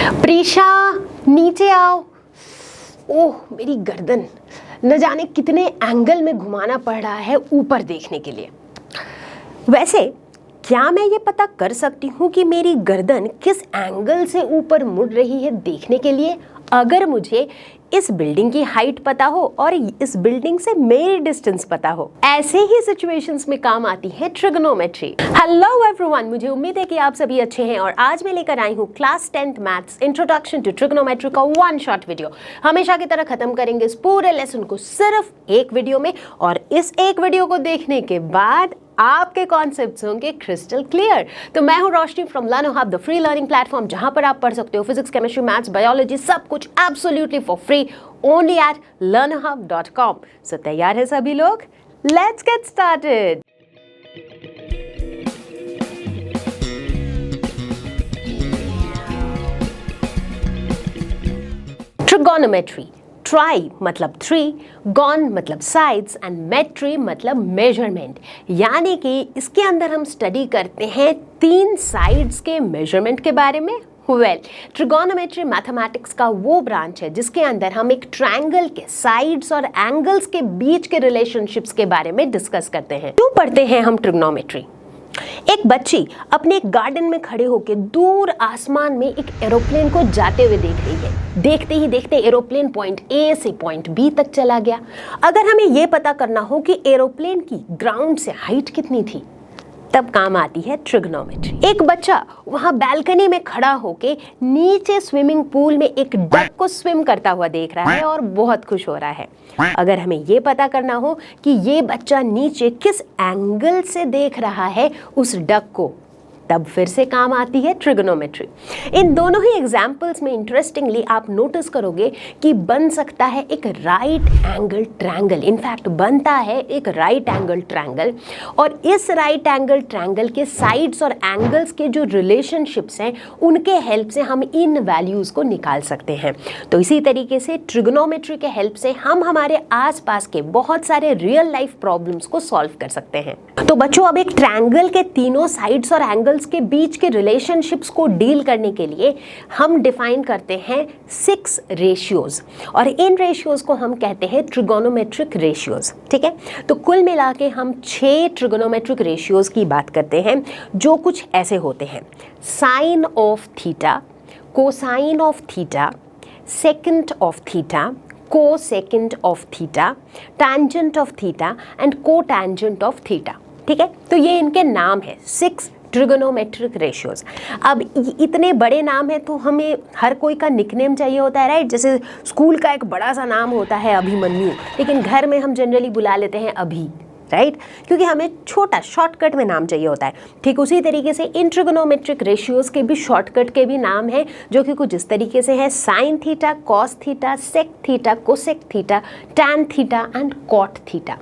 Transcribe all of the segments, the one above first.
प्रीशा नीचे आओ। ओह मेरी गर्दन, न जाने कितने एंगल में घुमाना पड़ रहा है ऊपर देखने के लिए। वैसे क्या मैं ये पता कर सकती हूँ कि मेरी गर्दन किस एंगल से ऊपर मुड़ रही है देखने के लिए, अगर मुझे इस बिल्डिंग की हाइट पता हो और इस बिल्डिंग से मेरी डिस्टेंस पता हो। ऐसे ही सिचुएशंस में काम आती है ट्रिग्नोमेट्री। हेलो एवरीवन, मुझे उम्मीद है कि आप सभी अच्छे हैं और आज मैं लेकर आई हूँ class 10th maths introduction to trigonometry का वन शॉट वीडियो। हमेशा की तरह खत्म करेंगे इस पूरे लेसन को सिर्फ एक वीडियो में, और इस एक वीडियो को देखने के बाद आपके कॉन्सेप्ट्स होंगे क्रिस्टल क्लियर। तो मैं हूं Roshni from Learno Hub, the free learning platform, जहां पर आप पढ़ सकते हो फिजिक्स, केमिस्ट्री, मैथ्स, बायोलॉजी, सब कुछ absolutely for free only at learnerhub.com। So तैयार है सभी लोग? Let's get started. Trigonometry. Tri मतलब थ्री, गॉन मतलब साइड्स एंड मेट्री मतलब मेजरमेंट, यानी कि इसके अंदर हम स्टडी करते हैं तीन साइड्स के मेजरमेंट के बारे में। ट्रिगोनोमेट्री मैथमेटिक्स का वो ब्रांच है जिसके अंदर हम एक ट्रायंगल के साइड्स और एंगल्स के बीच के रिलेशनशिप्स के बारे में डिस्कस करते हैं। क्यों पढ़ते हैं हम ट्रिगोनोमेट्री? एक बच्ची अपने एक गार्डन में खड़े होकर दूर आसमान में एक एरोप्लेन को जाते हुए देख रही है। देखते ही देखते एरोप्लेन पॉइंट ए से पॉइंट बी तक चला गया। अगर हमें यह पता करना हो कि एरोप्लेन की ग्राउंड से हाइट कितनी थी, तब काम आती है ट्रिग्नोमेट्री। एक बच्चा वहां बैल्कनी में खड़ा होके नीचे स्विमिंग पूल में एक डक को स्विम करता हुआ देख रहा है और बहुत खुश हो रहा है। अगर हमें ये पता करना हो कि ये बच्चा नीचे किस एंगल से देख रहा है उस डक को, तब फिर से काम आती है ट्रिग्नोमेट्री। इन दोनों ही एग्जाम्पल्स में इंटरेस्टिंगली आप नोटिस करोगे कि बन सकता है एक राइट एंगल ट्रायंगल। इनफैक्ट बनता है एक राइट एंगल ट्रायंगल, और इस राइट एंगल ट्रायंगल के साइड्स और एंगल्स के जो रिलेशनशिप्स हैं उनके हेल्प से हम इन वैल्यूज को निकाल सकते हैं। तो इसी तरीके से ट्रिग्नोमेट्री के हेल्प से हम हमारे आसपास के बहुत सारे रियल लाइफ प्रॉब्लम्स को सॉल्व कर सकते हैं। तो बच्चों, अब एक ट्रायंगल के तीनों साइड्स और एंगल्स के बीच के रिलेशनशिप्स को डील करने के लिए हम डिफाइन करते हैं 6 रेशियोज, और इन रेशियोज को हम कहते हैं ट्रिगोनोमेट्रिक रेशियोज। ठीक है, तो कुल मिला के हम 6 ट्रिगोनोमेट्रिक रेशियोज की बात करते हैं, जो कुछ ऐसे होते हैं: sine of theta, cosine of theta, secant of theta, cosecant of theta, tangent of theta and cotangent of theta. ठीक है, तो ये इनके नाम है 6 ट्रिगोनोमेट्रिक रेशियोज। अब इतने बड़े नाम है तो हमें हर कोई का निकनेम चाहिए होता है, राइट? जैसे स्कूल का एक बड़ा सा नाम होता है अभिमन्यु, लेकिन घर में हम जनरली बुला लेते हैं अभी, राइट? क्योंकि हमें छोटा शॉर्टकट में नाम चाहिए होता है। ठीक उसी तरीके से इन ट्रिगोनोमेट्रिक रेशियोज के भी शॉर्टकट के भी नाम हैं, जो कि कुछ इस तरीके से है: sine theta, cos theta, sec theta, cosec theta, tan theta and cot theta.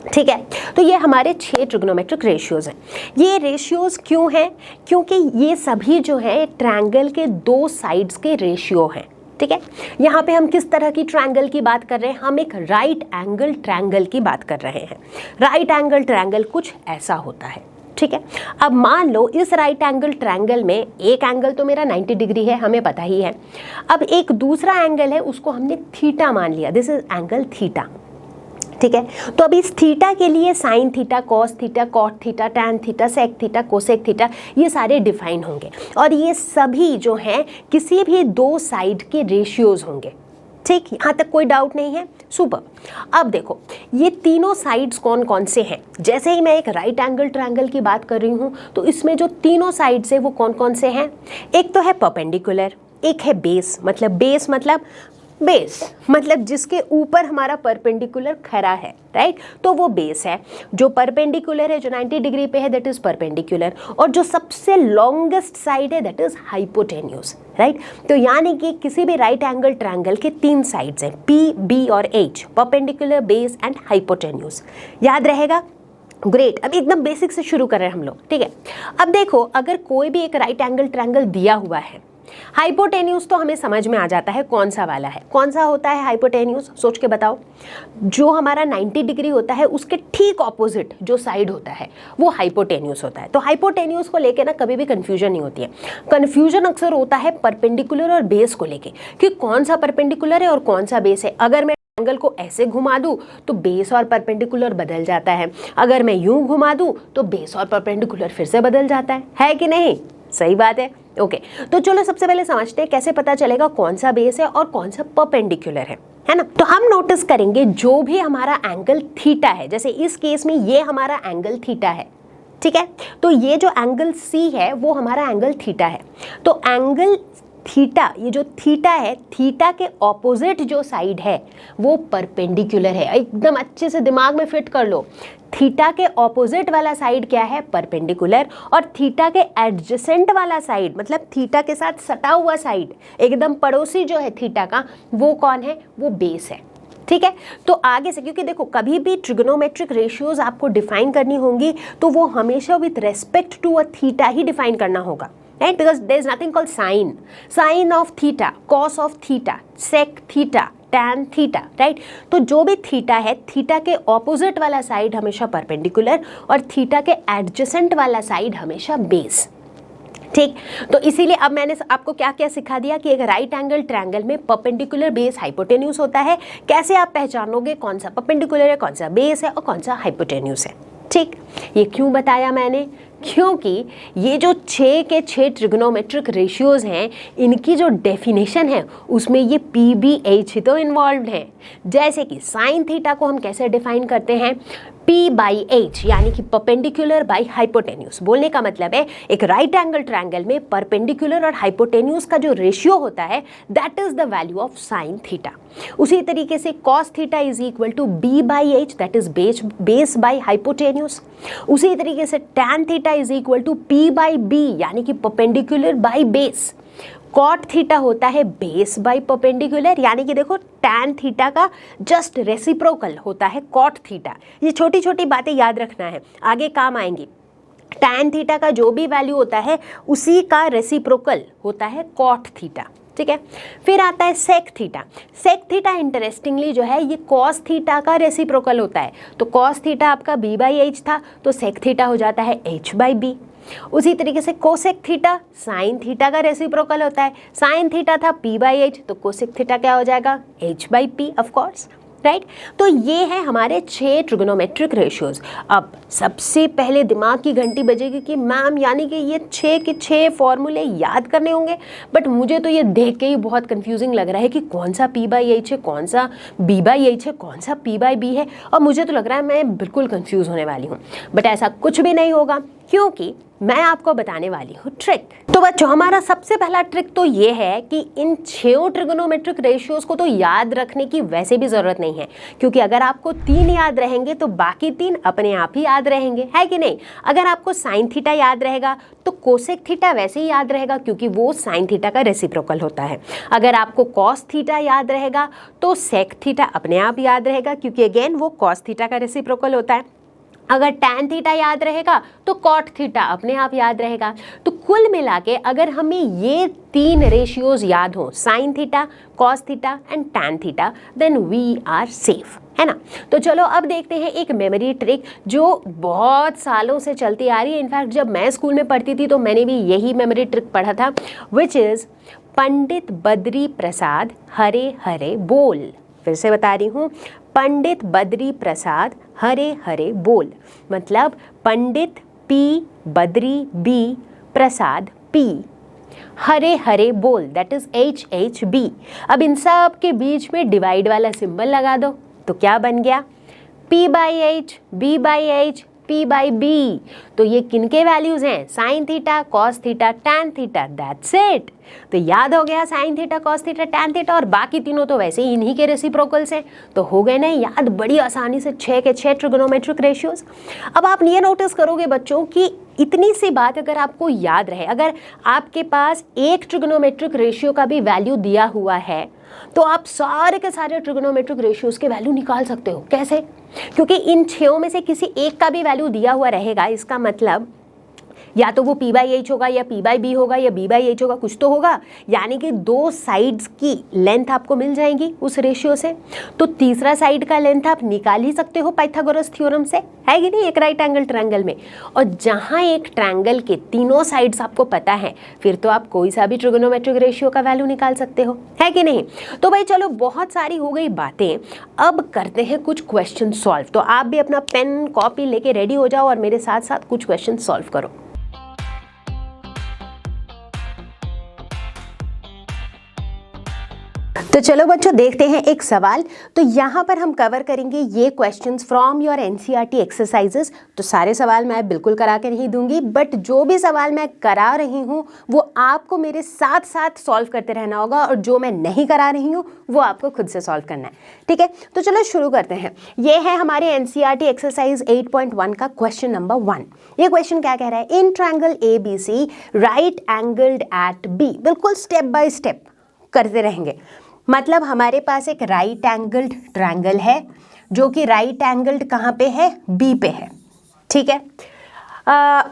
ठीक है, तो ये हमारे 6 ट्रिग्नोमेट्रिक रेशियोज हैं। ये रेशियोज क्यों हैं? क्योंकि ये सभी जो है ट्रायंगल के 2 साइड्स के रेशियो हैं। ठीक है, यहाँ पे हम किस तरह की ट्रायंगल की बात कर रहे हैं? हम एक राइट एंगल ट्रायंगल की बात कर रहे हैं। राइट एंगल ट्रायंगल कुछ ऐसा होता है। ठीक है, अब मान लो इस राइट एंगल ट्रायंगल में एक एंगल तो मेरा 90 डिग्री है, हमें पता ही है। अब एक दूसरा एंगल है, उसको हमने थीटा मान लिया, दिस इज एंगल थीटा। ठीक है, तो अब इस थीटा के लिए sine theta, cos theta, cot theta, tan theta, sec theta, cosec theta, ये सारे डिफाइन होंगे, और ये सभी जो हैं किसी भी 2 साइड के रेशियोज होंगे। ठीक, यहाँ तक कोई डाउट नहीं है? सुपर। अब देखो ये तीनों साइड्स कौन कौन से हैं। जैसे ही मैं एक राइट एंगल ट्रायंगल की बात कर रही हूँ तो इसमें जो तीनों साइड्स है वो कौन कौन से हैं? एक तो है परपेंडिकुलर, एक है बेस मतलब जिसके ऊपर हमारा परपेंडिकुलर खड़ा है, राइट? तो वो बेस है। जो परपेंडिकुलर है, जो 90 डिग्री पे है, दैट इज परपेंडिकुलर, और जो सबसे लॉन्गेस्ट साइड है दैट इज हाइपोटेन्यूज, राइट? तो यानी कि किसी भी राइट एंगल ट्रायंगल के 3 साइड्स हैं, P, B और H, perpendicular, base and hypotenuse. याद रहेगा? ग्रेट। अब एकदम बेसिक से शुरू कर रहे हैं हम लोग। ठीक है, अब देखो अगर कोई भी एक राइट एंगल ट्रायंगल दिया हुआ है हाइपोटेन्यूज तो हमें समझ में आ जाता है कौन सा वाला है। कौन सा होता है हाइपोटेन्यूज, सोच के बताओ। जो हमारा 90 डिग्री होता है उसके ठीक ऑपोजिट जो साइड होता है वो हाइपोटेन्यूज होता है। तो हाइपोटेन्यूज को लेके ना कभी भी कंफ्यूजन नहीं होती है। कंफ्यूजन अक्सर होता है परपेंडिकुलर और बेस को लेके कि कौन सा परपेंडिकुलर है और कौन सा बेस है। अगर मैं एंगल को ऐसे घुमा दूं तो बेस और परपेंडिकुलर बदल जाता है, अगर मैं यूं घुमा दूं तो बेस और परपेंडिकुलर फिर से बदल जाता है कि नहीं? सही बात है। ओके, तो चलो सबसे पहले समझते हैं कैसे पता चलेगा कौन सा बेस है और कौन सा परपेंडिकुलर है ना। तो हम नोटिस करेंगे जो भी हमारा एंगल थीटा है, जैसे इस केस में ये हमारा एंगल थीटा है, ठीक है, तो ये जो एंगल सी है वो हमारा एंगल थीटा है। तो एंगल थीटा, ये जो थीटा है, थीटा के ऑपोजिट जो साइड है वो परपेंडिकुलर है। एकदम अच्छे से दिमाग में फिट कर लो, थीटा के ऑपोजिट वाला साइड क्या है? परपेंडिकुलर। और थीटा के एडजेसेंट वाला साइड, मतलब थीटा के साथ सटा हुआ साइड, एकदम पड़ोसी जो है थीटा का, वो कौन है? वो बेस है। ठीक है, तो आगे से, क्योंकि देखो कभी भी ट्रिग्नोमेट्रिक रेशियोज आपको डिफाइन करनी होंगी तो वो हमेशा with respect to a theta ही डिफाइन करना होगा, right? Because there is nothing called sine of theta, cos of theta, sec theta, tan theta, right? तो जो भी थीटा है, थीटा के ऑपोजिट वाला साइड हमेशा परपेंडिकुलर और थीटा के एडजेसेंट वाला साइड हमेशा बेस। ठीक, तो इसीलिए अब मैंने आपको क्या क्या सिखा दिया कि एक राइट एंगल ट्रायंगल में परपेंडिकुलर बेस हाइपोटेन्यूज होता है। कैसे आप पहचानोगे कौन सा परपेंडिकुलर है, कौन सा बेस है और कौन सा हाइपोटेन्यूज है। ठीक, ये क्यों बताया मैंने? क्योंकि ये जो 6 के 6 ट्रिग्नोमेट्रिक रेशियोज हैं, इनकी जो डेफिनेशन है उसमें ये PBH ही तो इन्वॉल्व है। जैसे कि साइन थीटा को हम कैसे डिफाइन करते हैं? P/H, यानी कि परपेंडिकुलर बाई हाइपोटेन्यूज। बोलने का मतलब है एक राइट एंगल ट्रायंगल में परपेंडिकुलर और हाइपोटेन्यूज का जो रेशियो होता है that is the value of sine theta. उसी तरीके से cos theta is equal to B/H, that is base by hypotenuse. उसी तरीके से tan theta is equal to P/B, यानी कि perpendicular by base. Cot theta होता है बेस बाई परपेंडिकुलर, यानी कि देखो टैन थीटा का जस्ट रेसिप्रोकल होता है कॉट थीटा। ये छोटी छोटी बातें याद रखना है, आगे काम आएंगी। टैन थीटा का जो भी वैल्यू होता है उसी का रेसिप्रोकल होता है कॉट थीटा। ठीक है, फिर आता है sec theta. Sec theta interestingly जो है ये कॉस थीटा का रेसिप्रोकल होता है। तो कॉस थीटा आपका B/H था, तो सेक थीटा हो जाता है H/B। उसी तरीके से कोसेक थीटा साइन थीटा का रेसिप्रोकल होता है। साइन थीटा था P/H, तो कोसेक थीटा क्या हो जाएगा? H/P of course, right. तो ये है हमारे 6 ट्रिग्नोमेट्रिक रेशियोज। अब सबसे पहले दिमाग की घंटी बजेगी कि मैम यानी कि ये 6 के 6 फॉर्मूले याद करने होंगे, बट मुझे तो ये देख के ही बहुत कंफ्यूजिंग लग रहा है कि कौन सा P/H है, कौन सा B/H है, कौन सा P/B है, और मुझे तो लग रहा है मैं बिल्कुल कंफ्यूज होने वाली हूँ। बट ऐसा कुछ भी नहीं होगा, क्योंकि मैं आपको बताने वाली हूँ ट्रिक। तो बच्चों हमारा सबसे पहला ट्रिक तो ये है कि इन 6 ट्रिग्नोमेट्रिक रेशियोज को तो याद रखने की वैसे भी जरूरत नहीं है, क्योंकि अगर आपको 3 याद रहेंगे तो बाकी 3 अपने आप ही याद रहेंगे, है कि नहीं? अगर आपको साइन थीटा याद रहेगा तो कोसेक थीटा वैसे ही याद रहेगा, क्योंकि वो साइन थीटा का रेसिप्रोकल होता है। अगर आपको कॉस थीटा याद रहेगा तो सेक थीटा अपने आप याद रहेगा, क्योंकि अगेन वो कॉस थीटा का रेसिप्रोकल होता है। अगर टैन थीटा याद रहेगा तो कॉट थीटा अपने आप याद रहेगा। तो कुल मिला के अगर हमें ये 3 रेशियोज याद हो, sine theta, cos theta and tan theta, then we are safe, है ना। तो चलो अब देखते हैं एक मेमोरी ट्रिक जो बहुत सालों से चलती आ रही है। इनफैक्ट जब मैं स्कूल में पढ़ती थी तो मैंने भी यही मेमोरी ट्रिक पढ़ा था, विच इज़ पंडित बद्री प्रसाद हरे हरे बोल। फिर से बता रही हूँ, पंडित बद्री प्रसाद हरे हरे बोल, मतलब पंडित P बद्री B प्रसाद P हरे हरे बोल, दैट इज HHB। अब इन सब के बीच में डिवाइड वाला सिंबल लगा दो, तो क्या बन गया? P/H, B/H, P/B। तो ये किनके वैल्यूज हैं? Sign theta, cos theta, tan theta, that's it. तो याद हो गया sign theta, cos theta, tan theta, और बाकी तीनों तो वैसे ही इन्हीं के रेसिप्रोकल्स हैं, तो हो गए ना याद बड़ी आसानी से 6 के 6 ट्रिग्नोमेट्रिक रेशियोज। अब आप ये नोटिस करोगे बच्चों कि इतनी सी बात अगर आपको याद रहे, अगर आपके पास एक ट्रिग्नोमेट्रिक रेशियो का भी वैल्यू दिया हुआ है तो आप सारे के सारे ट्रिग्नोमेट्रिक रेशियोज के वैल्यू निकाल सकते हो। कैसे? क्योंकि इन 6 में से किसी एक का भी वैल्यू दिया हुआ रहेगा, इसका मतलब या तो वो P/H होगा या P/B होगा या B/H होगा, कुछ तो होगा, यानी कि दो साइड्स की लेंथ आपको मिल जाएगी उस रेशियो से। तो तीसरा साइड का लेंथ आप निकाल ही सकते हो पाइथागोरस थ्योरम से, है कि नहीं, एक राइट एंगल ट्रायंगल में। और जहां एक ट्रायंगल के तीनों साइड्स आपको पता है, फिर तो आप कोई सा भी ट्रिगोनोमेट्रिक रेशियो का वैल्यू निकाल सकते हो, है कि नहीं। तो भाई चलो, बहुत सारी हो गई बातें, अब करते हैं कुछ क्वेश्चन सॉल्व। तो आप भी अपना पेन कॉपी लेके रेडी हो जाओ और मेरे साथ साथ कुछ क्वेश्चन सॉल्व करो। तो चलो बच्चों, देखते हैं एक सवाल। तो यहाँ पर हम कवर करेंगे ये questions from your NCERT exercises. तो सारे सवाल मैं बिल्कुल करा के नहीं दूंगी, बट जो भी सवाल मैं करा रही हूँ वो आपको मेरे साथ साथ सॉल्व करते रहना होगा, और जो मैं नहीं करा रही हूँ वो आपको खुद से सॉल्व करना है, ठीक है। तो चलो शुरू करते हैं। ये है हमारे एनसीईआरटी एक्सरसाइज 8.1 का क्वेश्चन नंबर 1। ये क्वेश्चन क्या कह रहा है, इन triangle ABC right angled at B। बिल्कुल स्टेप बाय स्टेप करते रहेंगे। मतलब हमारे पास एक राइट एंगल्ड ट्रायंगल है जो कि राइट एंगल्ड कहाँ पे है, B पे है, ठीक है।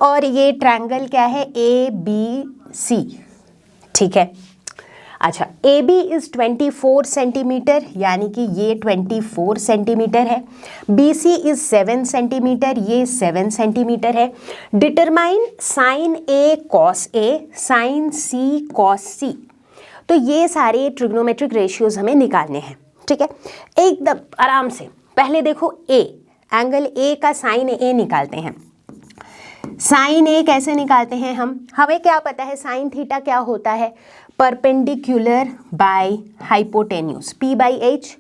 और ये ट्रायंगल क्या है, ABC, ठीक है। अच्छा, AB इज 24 सेंटीमीटर, यानी कि ये 24 सेंटीमीटर है। BC इज 7 सेंटीमीटर, ये 7 सेंटीमीटर है। Determine sine A cos A, sine C cos C। तो ये सारे ट्रिग्नोमेट्रिक रेशियोज हमें निकालने हैं, ठीक है, एकदम आराम से। पहले देखो A, एंगल A का साइन A निकालते हैं। साइन A कैसे निकालते हैं हमें क्या पता है, साइन थीटा क्या होता है, परपेंडिकुलर बाय हाइपोटेन्यूज, P/H,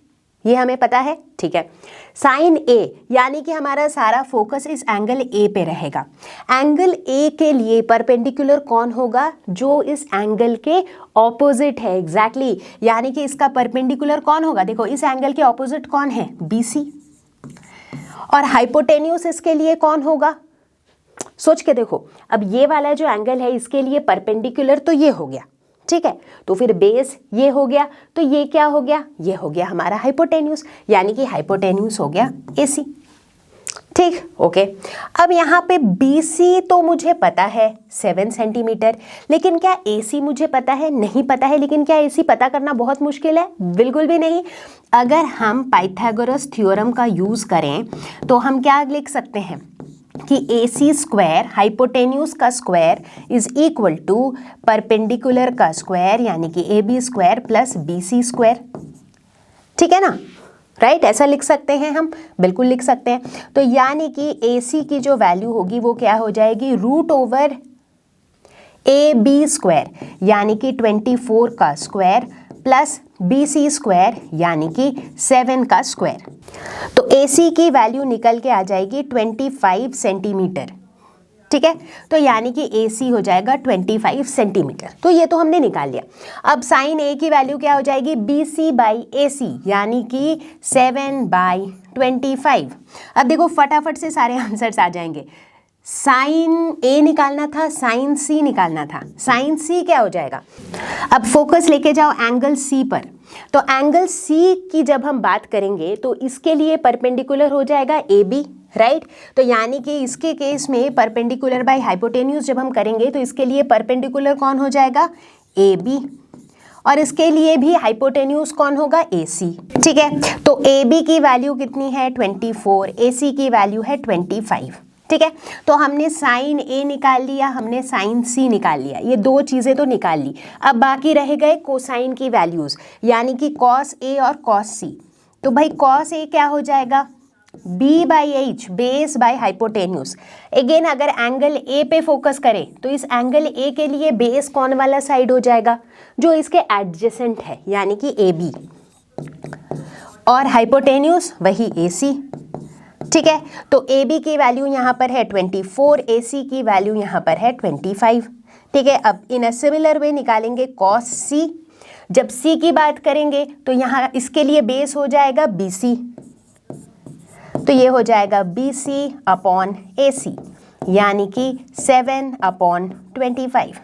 ये हमें पता है, ठीक है। साइन A यानी कि हमारा सारा फोकस इस एंगल A पे रहेगा। एंगल A के लिए परपेंडिकुलर कौन होगा, जो इस एंगल के ऑपोजिट है, एग्जैक्टली यानी कि इसका परपेंडिकुलर कौन होगा, देखो इस एंगल के ऑपोजिट कौन है, BC। और हाइपोटेन्यूज इसके लिए कौन होगा, सोच के देखो, अब ये वाला जो एंगल है इसके लिए परपेंडिकुलर तो ये हो गया, ठीक है। तो फिर बेस ये हो गया, तो ये क्या हो गया, ये हो गया हमारा हाइपोटेन्यूज, यानी कि हाइपोटेन्यूज हो गया AC, ठीक, ओके। अब यहाँ पे BC तो मुझे पता है 7 सेंटीमीटर, लेकिन क्या AC मुझे पता है, नहीं पता है। लेकिन क्या AC पता करना बहुत मुश्किल है, बिल्कुल भी नहीं। अगर हम पाइथागोरस थ्योरम का यूज करें तो हम क्या लिख सकते हैं कि AC स्क्वायर, हाइपोटेन्यूज का square is equal to perpendicular का स्क्वायर, यानी कि AB square plus BC square, ठीक है ना, राइट। ऐसा लिख सकते हैं हम, बिल्कुल लिख सकते हैं। तो यानी कि AC की जो वैल्यू होगी वो क्या हो जाएगी, रूट ओवर AB स्क्वायर, यानी कि 24 का स्क्वायर प्लस BC स्क्वायर, यानी कि 7 का स्क्वायर। तो AC की वैल्यू निकल के आ जाएगी 25 सेंटीमीटर, ठीक है। तो यानी कि AC हो जाएगा 25 सेंटीमीटर। तो ये तो हमने निकाल लिया। अब साइन A की वैल्यू क्या हो जाएगी, BC/AC, यानी कि 7/25। अब देखो फटाफट से सारे आंसर्स आ जाएंगे। साइन A निकालना था, साइन C निकालना था। साइन C क्या हो जाएगा, अब फोकस लेके जाओ एंगल C पर। तो एंगल C की जब हम बात करेंगे तो इसके लिए परपेंडिकुलर हो जाएगा AB, राइट। तो यानी कि इसके केस में परपेंडिकुलर बाय हाइपोटेन्यूज जब हम करेंगे तो इसके लिए परपेंडिकुलर कौन हो जाएगा, AB, और इसके लिए भी हाइपोटेन्यूज कौन होगा, AC, ठीक है। तो AB की वैल्यू कितनी है, 24, AC की वैल्यू है 25, ठीक है। तो हमने साइन A निकाल लिया, हमने साइन C निकाल लिया, ये दो चीज़ें तो निकाल ली। अब बाकी रह गए कोसाइन की वैल्यूज़, यानी कि कॉस A और कॉस C। तो भाई कॉस A क्या हो जाएगा, B/H, base by hypotenuse. Again अगर एंगल A पे फोकस करें तो इस एंगल A के लिए बेस कौन वाला साइड हो जाएगा, जो इसके एडजेसेंट है, यानी कि AB, और हाइपोटेन्यूज वही AC, ठीक है। तो AB की वैल्यू यहाँ पर है 24, AC की वैल्यू यहाँ पर है 25, ठीक है। अब इन अ सिमिलर वे निकालेंगे कॉस C। जब C की बात करेंगे तो यहाँ इसके लिए बेस हो जाएगा BC, तो ये हो जाएगा BC/AC, यानी कि 7/25।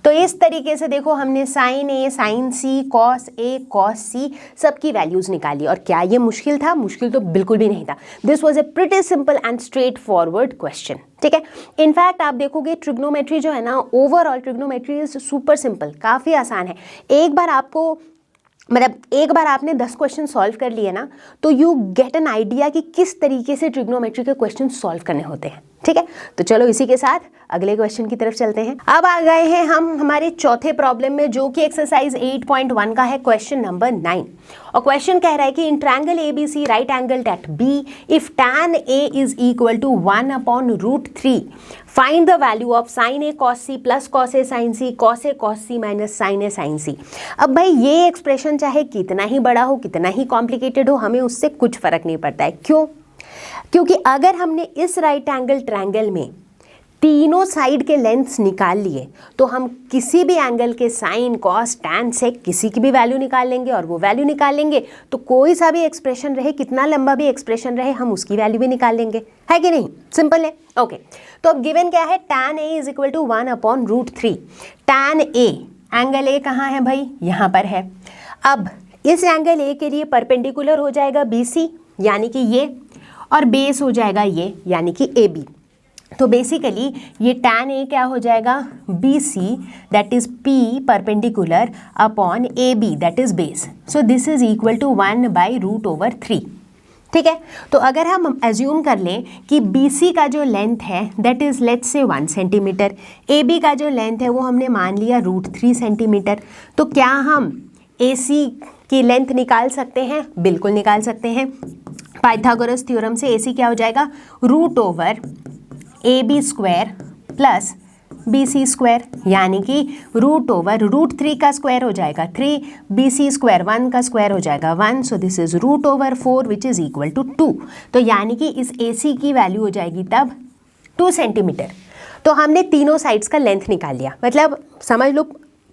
तो इस तरीके से देखो हमने sign A, sign C, cos A, cos सी सबकी वैल्यूज निकाली। और क्या ये मुश्किल था? मुश्किल तो बिल्कुल भी नहीं था। This was a pretty simple and straight forward question, ठीक है। इनफैक्ट आप देखोगे ट्रिग्नोमेट्री जो है ना, overall trigonometry is super simple, काफ़ी आसान है। एक बार आपने 10 क्वेश्चन सॉल्व कर लिए ना, तो यू गेट एन आइडिया कि किस तरीके से ट्रिग्नोमेट्री के क्वेश्चन सॉल्व करने होते हैं, ठीक है। तो चलो इसी के साथ अगले क्वेश्चन की तरफ चलते हैं। अब आ गए हैं हम हमारे चौथे प्रॉब्लम में, जो कि एक्सरसाइज 8.1 का है, क्वेश्चन नंबर 9। और क्वेश्चन कह रहा है कि in triangle ABC right angled at B if tan A is equal to 1/√3 find the value of sin A cos C plus cos A sin C cos A cos C minus sin A sin C। अब भाई ये expression चाहे कितना ही बड़ा हो, कितना ही complicated हो, हमें उससे कुछ फर्क नहीं पड़ता है। क्यों? क्योंकि अगर हमने इस राइट एंगल ट्रायंगल में तीनों साइड के लेंथ्स निकाल लिए, तो हम किसी भी एंगल के साइन, कॉस, टैन से किसी की भी वैल्यू निकाल लेंगे। और वो वैल्यू निकाल लेंगे तो कोई सा भी एक्सप्रेशन रहे, कितना लंबा भी एक्सप्रेशन रहे, हम उसकी वैल्यू भी निकाल लेंगे, है कि नहीं? सिंपल है। ओके, तो अब गिवन क्या है? tan A is equal to 1/√3। tan A, angle A कहाँ है भाई? यहाँ पर है। अब इस एंगल A के लिए परपेंडिकुलर हो जाएगा BC, यानी कि ये, और बेस हो जाएगा ये, यानी कि AB। तो बेसिकली ये tan A क्या हो जाएगा? BC that is P perpendicular upon AB that is base. So this is equal to 1/√3, ठीक है। तो अगर हम एज्यूम कर लें कि BC का जो लेंथ है that is let's say 1 centimetre, AB का जो लेंथ है वो हमने मान लिया √3 सेंटीमीटर, तो क्या हम AC की लेंथ निकाल सकते हैं? बिल्कुल निकाल सकते हैं। पाइथागोरस थ्योरम से AC क्या हो जाएगा? √AB² प्लस BC², यानी कि √√3 का स्क्वायर हो जाएगा 3, BC², 1 का स्क्वायर हो जाएगा 1, so this is √4 which is equal to 2। तो यानी कि इस AC की वैल्यू हो जाएगी तब 2 सेंटीमीटर। तो हमने तीनों साइड्स का लेंथ निकाल लिया, मतलब समझ लो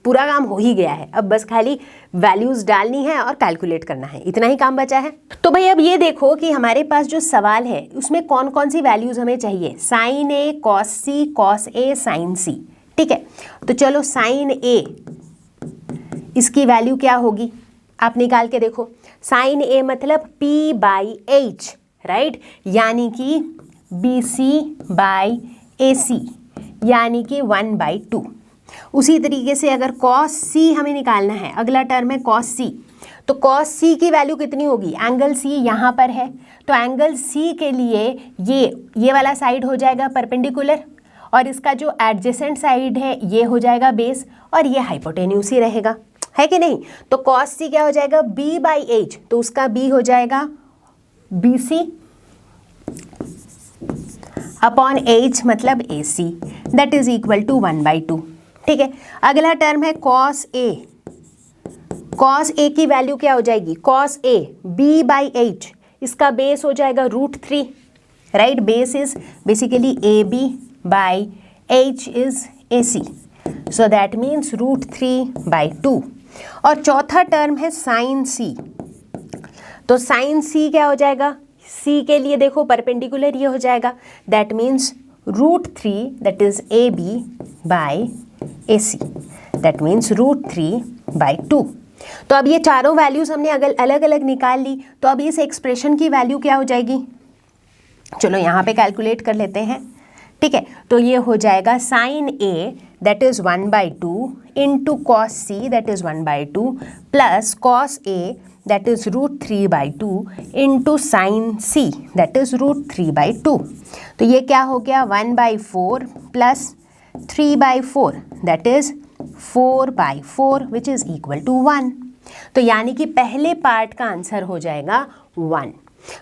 पूरा काम हो ही गया है। अब बस खाली वैल्यूज डालनी है और कैलकुलेट करना है, इतना ही काम बचा है। तो भाई अब ये देखो कि हमारे पास जो सवाल है उसमें कौन कौन सी वैल्यूज हमें चाहिए? Sign A, cos C, cos A, sign सी, ठीक है। तो चलो साइन ए, इसकी वैल्यू क्या होगी आप निकाल के देखो। साइन ए मतलब P/H, राइट, यानी कि BC/AC, यानी कि 1/2। उसी तरीके से अगर कॉस सी हमें निकालना है, अगला टर्म है कॉस सी, तो कॉस सी की वैल्यू कितनी होगी? एंगल सी यहाँ पर है, तो एंगल सी के लिए ये वाला साइड हो जाएगा परपेंडिकुलर, और इसका जो एडजेसेंट साइड है ये हो जाएगा बेस, और ये हाइपोटेन्यूस ही रहेगा, है कि नहीं? तो कॉस सी क्या हो जाएगा? B/H, तो उसका B हो जाएगा BC अपॉन H मतलब AC that is equal to 1/2, ठीक है। अगला टर्म है कॉस ए। कॉस ए की वैल्यू क्या हो जाएगी? कॉस ए B/H, इसका बेस हो जाएगा √3, right, base is basically AB/H is AC, so that means √3/2। और चौथा टर्म है साइन सी। तो साइन सी क्या हो जाएगा? सी के लिए देखो परपेंडिकुलर ये हो जाएगा, that means √3 that is AB/AC, that means √3/2। तो अब ये चारों वैल्यूज हमने अगर अलग अलग निकाल ली, तो अब इस एक्सप्रेशन की वैल्यू क्या हो जाएगी? चलो यहाँ पे कैलकुलेट कर लेते हैं, ठीक है। तो ये हो जाएगा sine A that is 1/2 into cos C that is 1/2 plus cos A that is √3/2 into sine C that is √3/2। तो ये क्या हो गया? 1/4 plus 3/4 that is 4/4 which is equal to 1। तो यानी कि पहले पार्ट का आंसर हो जाएगा 1।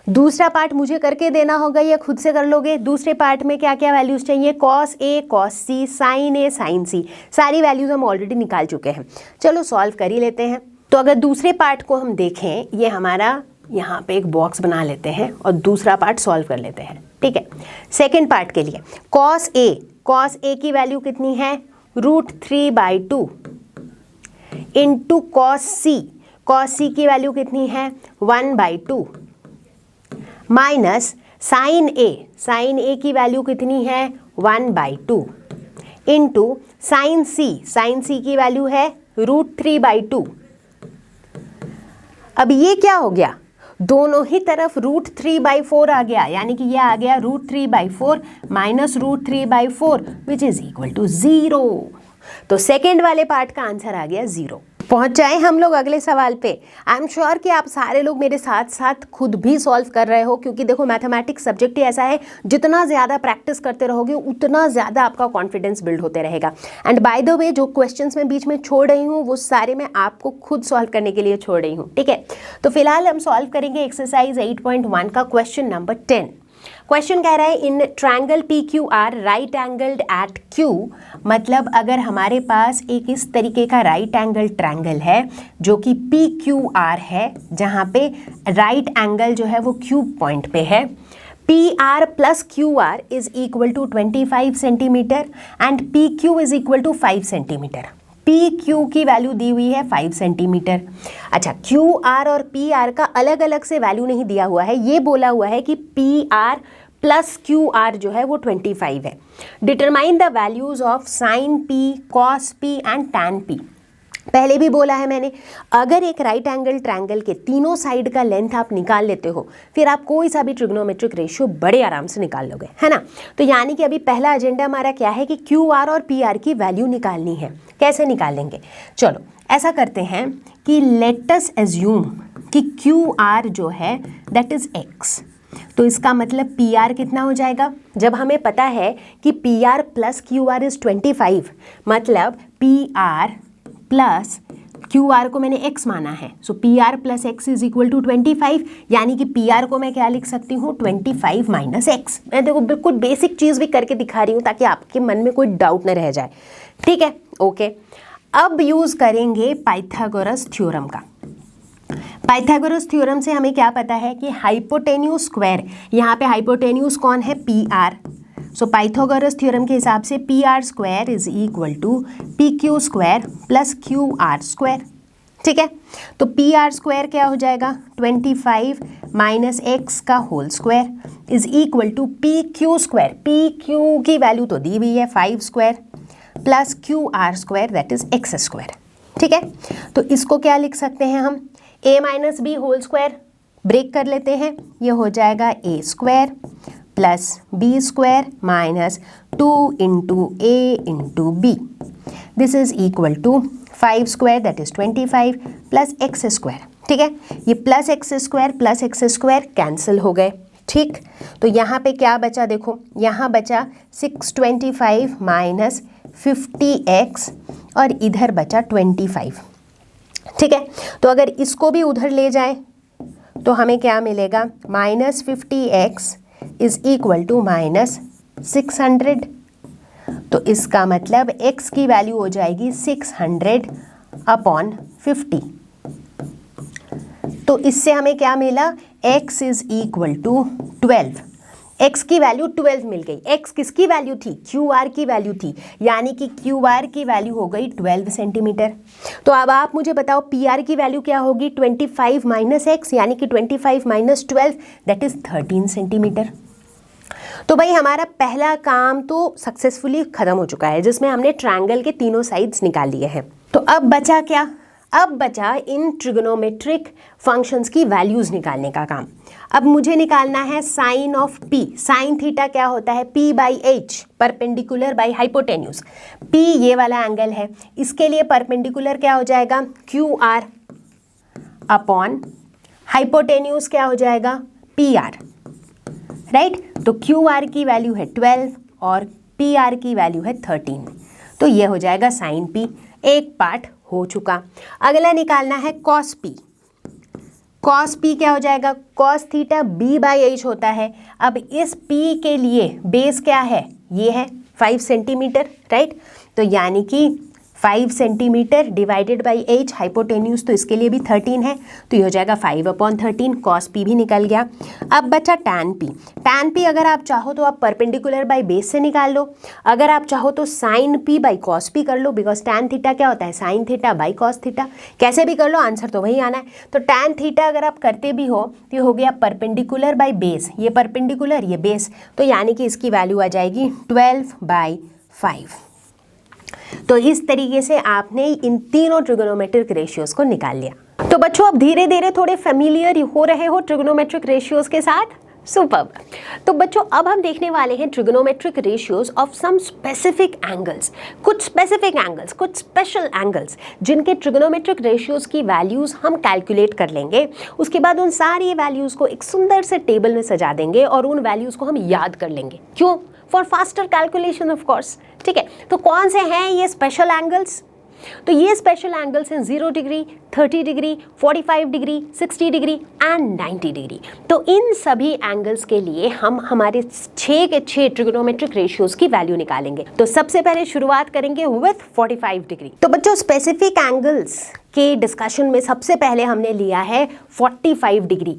दूसरा पार्ट मुझे करके देना होगा या खुद से कर लोगे? दूसरे पार्ट में क्या क्या वैल्यूज चाहिए? Cos A, cos C, sign A, sign सी, सारी वैल्यूज हम ऑलरेडी निकाल चुके हैं। चलो सॉल्व कर ही लेते हैं। तो अगर दूसरे पार्ट को हम देखें, ये हमारा यहाँ पे एक बॉक्स बना लेते हैं और दूसरा पार्ट सॉल्व कर लेते हैं, ठीक है। सेकेंड पार्ट के लिए कॉस ए की वैल्यू कितनी है? √3/2 इंटू कॉस सी की वैल्यू कितनी है? 1/2 माइनस साइन ए की वैल्यू कितनी है? 1/2 इंटू साइन सी की वैल्यू है √3/2। अब ये क्या हो गया, दोनों ही तरफ √3/4 आ गया, यानी कि ये आ गया √3/4 minus √3/4 which is equal to 0। तो सेकेंड वाले पार्ट का आंसर आ गया 0। पहुंच जाए हम लोग अगले सवाल पे। आई एम श्योर कि आप सारे लोग मेरे साथ साथ खुद भी सॉल्व कर रहे हो, क्योंकि देखो मैथमेटिक्स सब्जेक्ट ही ऐसा है, जितना ज़्यादा प्रैक्टिस करते रहोगे उतना ज़्यादा आपका कॉन्फिडेंस बिल्ड होते रहेगा। एंड बाय द वे जो क्वेश्चंस मैं बीच में छोड़ रही हूँ वो सारे मैं आपको खुद सॉल्व करने के लिए छोड़ रही हूँ, ठीक है। तो फिलहाल हम सॉल्व करेंगे एक्सरसाइज 8.1 का क्वेश्चन नंबर 10। क्वेश्चन कह रहा है in triangle PQR right angled eight Q, मतलब अगर हमारे पास एक इस तरीके का राइट एंगल ट्रायंगल है जो कि PQR है, जहाँ पे राइट एंगल जो है वो Q पॉइंट पे है, PR plus QR is equal to 25 centimetre and PQ is equal to 5 centimetre. PQ की वैल्यू दी हुई है 5 सेंटीमीटर। अच्छा, QR और PR का अलग अलग से वैल्यू नहीं दिया हुआ है, ये बोला हुआ है कि PR प्लस QR जो है वो 25 है। Determine the values of sine P, cos P and tan P। पहले भी बोला है मैंने, अगर एक राइट एंगल ट्रायंगल के तीनों साइड का लेंथ आप निकाल लेते हो, फिर आप कोई सा भी ट्रिग्नोमेट्रिक रेशियो बड़े आराम से निकाल लोगे, है ना। तो यानी कि अभी पहला एजेंडा हमारा क्या है कि QR और PR की वैल्यू निकालनी है। कैसे निकालेंगे, चलो ऐसा करते हैं कि लेट अस एज्यूम कि QR जो है दैट इज X। तो इसका मतलब PR कितना हो जाएगा, जब हमें पता है कि PR प्लस QR इज 25, मतलब PR प्लस QR को मैंने X माना है, so PR plus X is equal to 25, यानी कि PR को मैं क्या लिख सकती हूँ 25 माइनस X। मैं देखो बिल्कुल बेसिक चीज़ भी करके दिखा रही हूँ ताकि आपके मन में कोई डाउट न रह जाए, ठीक है, ओके। अब यूज़ करेंगे पाइथागोरस थ्योरम का। पाइथागोरस थ्योरम से हमें क्या पता है कि हाइपोटेन्यूज स्क्वायर, यहाँ पे हाइपोटेन्यूज कौन है PR, सो पाइथागोरस थ्योरम के हिसाब से PR square is equal to PQ square plus QR square, ठीक है। तो PR स्क्वायर क्या हो जाएगा 25 माइनस X का whole square is equal to PQ square, PQ की वैल्यू तो दी हुई है 5 square plus QR square that is X square, ठीक है। तो इसको क्या लिख सकते हैं हम, A minus B whole square, break कर लेते हैं, ये हो जाएगा A square plus B square minus 2 into A into B, this is equal to 5 square that is 25 plus X square, ठीक है। ये प्लस X स्क्वायर कैंसिल हो गए, ठीक। तो यहाँ पे क्या बचा, देखो यहाँ बचा 625 माइनस 50X और इधर बचा 25, ठीक है। तो अगर इसको भी उधर ले जाए तो हमें क्या मिलेगा, minus 50X is equal to minus 600। तो इसका मतलब X की वैल्यू हो जाएगी 600 अपॉन 50। तो इससे हमें क्या मिला, X is equal to 12। X की वैल्यू 12 मिल गई। X किसकी वैल्यू थी, QR की वैल्यू थी, यानी कि QR की वैल्यू हो गई 12 सेंटीमीटर। तो अब आप मुझे बताओ PR की वैल्यू क्या होगी, 25 माइनस X, यानी कि 25 माइनस 12 दैट इज 13 सेंटीमीटर। तो भाई हमारा पहला काम तो सक्सेसफुली खत्म हो चुका है, जिसमें हमने ट्रायंगल के तीनों साइड्स निकाल लिए हैं। तो अब बचा क्या, अब बचा इन ट्रिगोनोमेट्रिक फंक्शंस की वैल्यूज निकालने का काम। अब मुझे निकालना है sine of P। Sine theta क्या होता है, P by H, perpendicular by hypotenuse. P ये वाला एंगल है, इसके लिए परपेंडिकुलर क्या हो जाएगा QR अपॉन हाइपोटेन्यूज क्या हो जाएगा PR, राइट। तो QR की वैल्यू है 12 और PR की वैल्यू है 13, तो ये हो जाएगा साइन P। एक पार्ट हो चुका। अगला निकालना है कॉस P। कॉस P क्या हो जाएगा, cos theta B by H होता है। अब इस P के लिए बेस क्या है, ये है 5 सेंटीमीटर, राइट। तो यानी कि 5 centimetre divided by H, hypotenuse तो इसके लिए भी 13 है, तो ये हो जाएगा 5/13। कॉस P भी निकल गया। अब बचा टैन P। टैन P अगर आप चाहो तो आप परपेंडिकुलर बाई बेस से निकाल लो, अगर आप चाहो तो sine P by cos P कर लो, बिकॉज टैन थीटा क्या होता है sine theta by cos theta. कैसे भी कर लो, आंसर तो वही आना है। तो टैन थीटा अगर आप करते भी हो तो ये हो गया परपेंडिकुलर बाई बेस, ये परपेंडिकुलर ये बेस, तो यानी कि इसकी वैल्यू आ जाएगी 12/5। तो इस तरीके से आपने इन तीनों ट्रिगोनोमेट्रिक रेशियोज को निकाल लिया। तो बच्चों अब धीरे धीरे थोड़े फेमिलियर हो रहे हो ट्रिगोनोमेट्रिक रेशियोज के साथ। सुपर्ब। तो बच्चों अब हम देखने वाले हैं trigonometric ratios of some specific angles, कुछ स्पेसिफिक एंगल्स, कुछ स्पेशल एंगल्स जिनके ट्रिगोनोमेट्रिक रेशियोज की वैल्यूज हम कैलकुलेट कर लेंगे। उसके बाद उन सारी वैल्यूज को एक सुंदर से टेबल में सजा देंगे और उन वैल्यूज को हम याद कर लेंगे। क्यों? For faster calculation of course. ठीक है, तो कौन से हैं ये स्पेशल एंगल्स? तो ये स्पेशल एंगल्स हैं 0 degree, 30 degree, 45 degree, 60 degree and 90 degree. तो इन सभी एंगल्स के लिए हम हमारे 6 के 6 ट्रिगोनोमेट्रिक रेशियोज की वैल्यू निकालेंगे। तो सबसे पहले शुरुआत करेंगे विथ 45 डिग्री। तो बच्चों स्पेसिफिक एंगल्स के डिस्कशन में सबसे पहले हमने लिया है 45 डिग्री।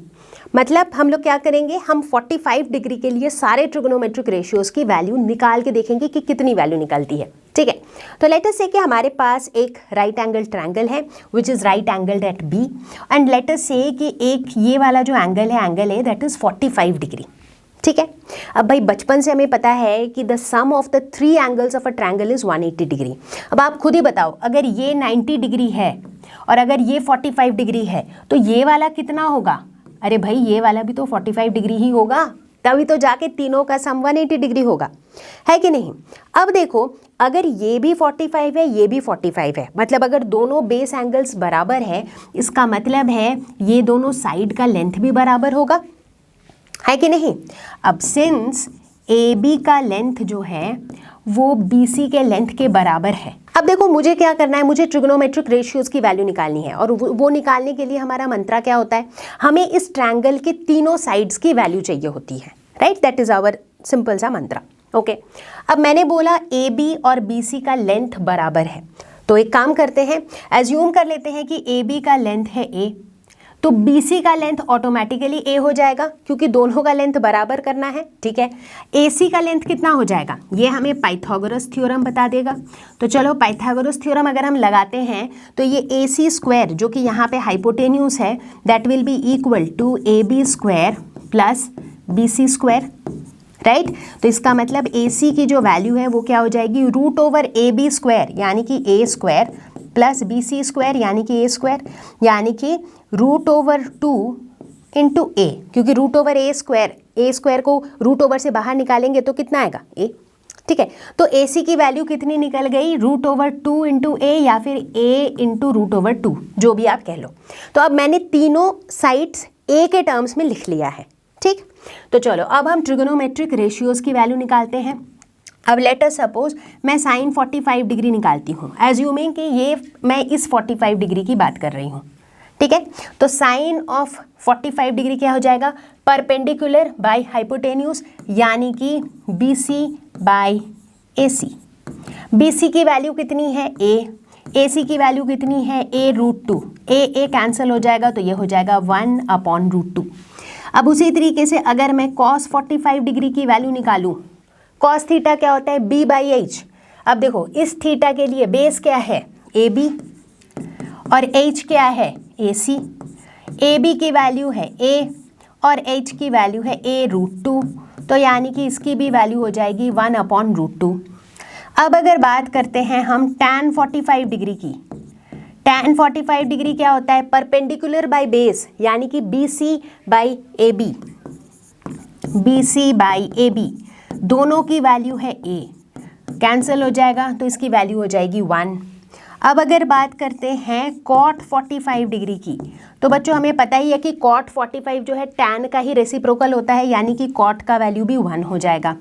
मतलब हम लोग क्या करेंगे, हम 45 डिग्री के लिए सारे ट्रिगोनोमेट्रिक रेशियोज की वैल्यू निकाल के देखेंगे कि कितनी वैल्यू निकलती है। ठीक है, तो लेट अस से कि हमारे पास एक राइट एंगल ट्रायंगल है which is right angled at B, and let us say कि एक ये वाला जो एंगल है दैट इज़ 45 डिग्री। ठीक है, अब भाई बचपन से हमें पता है कि the sum of the 3 angles of a triangle is 180 degree. अब आप खुद ही बताओ, अगर ये 90 डिग्री है और अगर ये 45 डिग्री है तो ये वाला कितना होगा? अरे भाई ये वाला भी तो 45 डिग्री ही होगा, तभी तो जाके तीनों का सम 180 डिग्री होगा, है कि नहीं? अब देखो, अगर ये भी 45 है, ये भी 45 है, मतलब अगर दोनों बेस एंगल्स बराबर है, इसका मतलब है ये दोनों साइड का लेंथ भी बराबर होगा, है कि नहीं? अब सिंस AB का लेंथ जो है वो BC के लेंथ के बराबर है। अब देखो मुझे क्या करना है, मुझे ट्रिगोनोमेट्रिक रेशियोज की वैल्यू निकालनी है, और वो निकालने के लिए हमारा मंत्रा क्या होता है, हमें इस ट्रायंगल के तीनों साइड्स की वैल्यू चाहिए होती है, right? That is our simple सा मंत्रा। ओके, अब मैंने बोला AB और BC का लेंथ बराबर है, तो एक काम करते हैं, एज्यूम कर लेते हैं कि AB का लेंथ है A, तो BC का लेंथ ऑटोमेटिकली A हो जाएगा क्योंकि दोनों का लेंथ बराबर करना है। ठीक है, AC का लेंथ कितना हो जाएगा, ये हमें पाइथागोरस थ्योरम बता देगा। तो चलो पाइथागोरस थ्योरम अगर हम लगाते हैं तो ये AC स्क्वायर जो कि यहाँ पे हाइपोटेन्यूस है that will be equal to AB square plus BC square, right? तो इसका मतलब AC की जो वैल्यू है वो क्या हो जाएगी, रूट ओवर AB स्क्वायर यानी कि A square plus BC square यानी कि A स्क्वायर, यानी कि रूट ओवर 2 इंटू A, क्योंकि रूट ओवर A स्क्वायर को रूट ओवर से बाहर निकालेंगे तो कितना आएगा, A। ठीक है, तो AC की वैल्यू कितनी निकल गई, रूट ओवर 2 इंटू A या फिर A इंटू रूट ओवर 2, जो भी आप कह लो। तो अब मैंने तीनों साइड्स A के टर्म्स में लिख लिया है। ठीक, तो चलो अब हम ट्रिगोनोमेट्रिक रेशियोज की वैल्यू निकालते हैं। अब लेट अस सपोज मैं साइन 45 डिग्री निकालती हूँ, एज्यूमिंग कि ये मैं इस 45 डिग्री की बात कर रही हूँ। ठीक है, तो साइन ऑफ 45 डिग्री क्या हो जाएगा, परपेंडिकुलर बाय हाइपोटेन्यूस यानी कि BC बाय AC। BC की वैल्यू कितनी है A, AC की वैल्यू कितनी है A रूट 2, A कैंसिल हो जाएगा तो ये हो जाएगा 1/√2। अब उसी तरीके से अगर मैं cos 45 डिग्री की वैल्यू निकालूं, cos थीटा क्या होता है B/H। अब देखो इस थीटा के लिए बेस क्या है AB और H क्या है AC। AB की वैल्यू है A और H की वैल्यू है A√2, तो यानी कि इसकी भी वैल्यू हो जाएगी 1/√2। अब अगर बात करते हैं हम tan 45 डिग्री की, tan 45 डिग्री क्या होता है, परपेंडिकुलर बाय बेस यानी कि BC by AB, BC by AB दोनों की वैल्यू है A, कैंसिल हो जाएगा तो इसकी वैल्यू हो जाएगी 1। अब अगर बात करते हैं cot 45 डिग्री की, तो बच्चों हमें पता ही है कि cot 45 जो है tan का ही रेसिप्रोकल होता है, यानी कि cot का वैल्यू भी 1 हो जाएगा।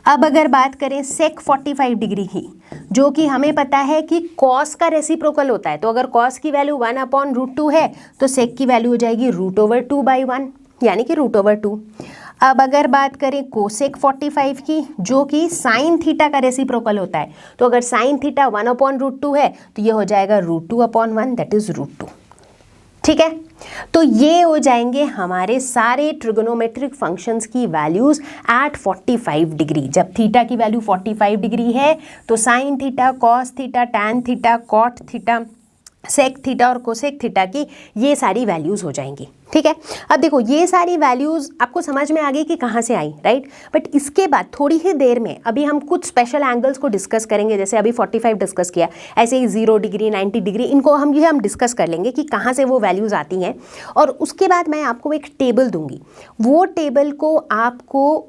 अब अगर बात करें sec 45 डिग्री की, जो कि हमें पता है कि cos का रेसिप्रोकल होता है, तो अगर cos की वैल्यू 1/√2 है तो sec की वैल्यू हो जाएगी √2/1 यानी कि √2। अब अगर बात करें कोसेक 45 की, जो कि साइन थीटा का रेसिप्रोकल होता है, तो अगर साइन थीटा 1/√2 है तो ये हो जाएगा √2/1 दैट इज √2। ठीक है, तो ये हो जाएंगे हमारे सारे ट्रिगोनोमेट्रिक फंक्शंस की वैल्यूज एट 45 डिग्री। जब थीटा की वैल्यू 45 डिग्री है तो sine theta, cos theta, tan theta, cot theta, sec theta और कोसेक थीटा की ये सारी वैल्यूज़ हो जाएंगी। ठीक है, अब देखो ये सारी वैल्यूज़ आपको समझ में आ गई कि कहाँ से आई, राइट। बट इसके बाद थोड़ी ही देर में अभी हम कुछ स्पेशल एंगल्स को डिस्कस करेंगे, जैसे अभी 45 डिस्कस किया, ऐसे ही 0 डिग्री 90 डिग्री, इनको हम डिस्कस कर लेंगे कि कहाँ से वो वैल्यूज़ आती हैं। और उसके बाद मैं आपको एक टेबल दूंगी, वो टेबल को आपको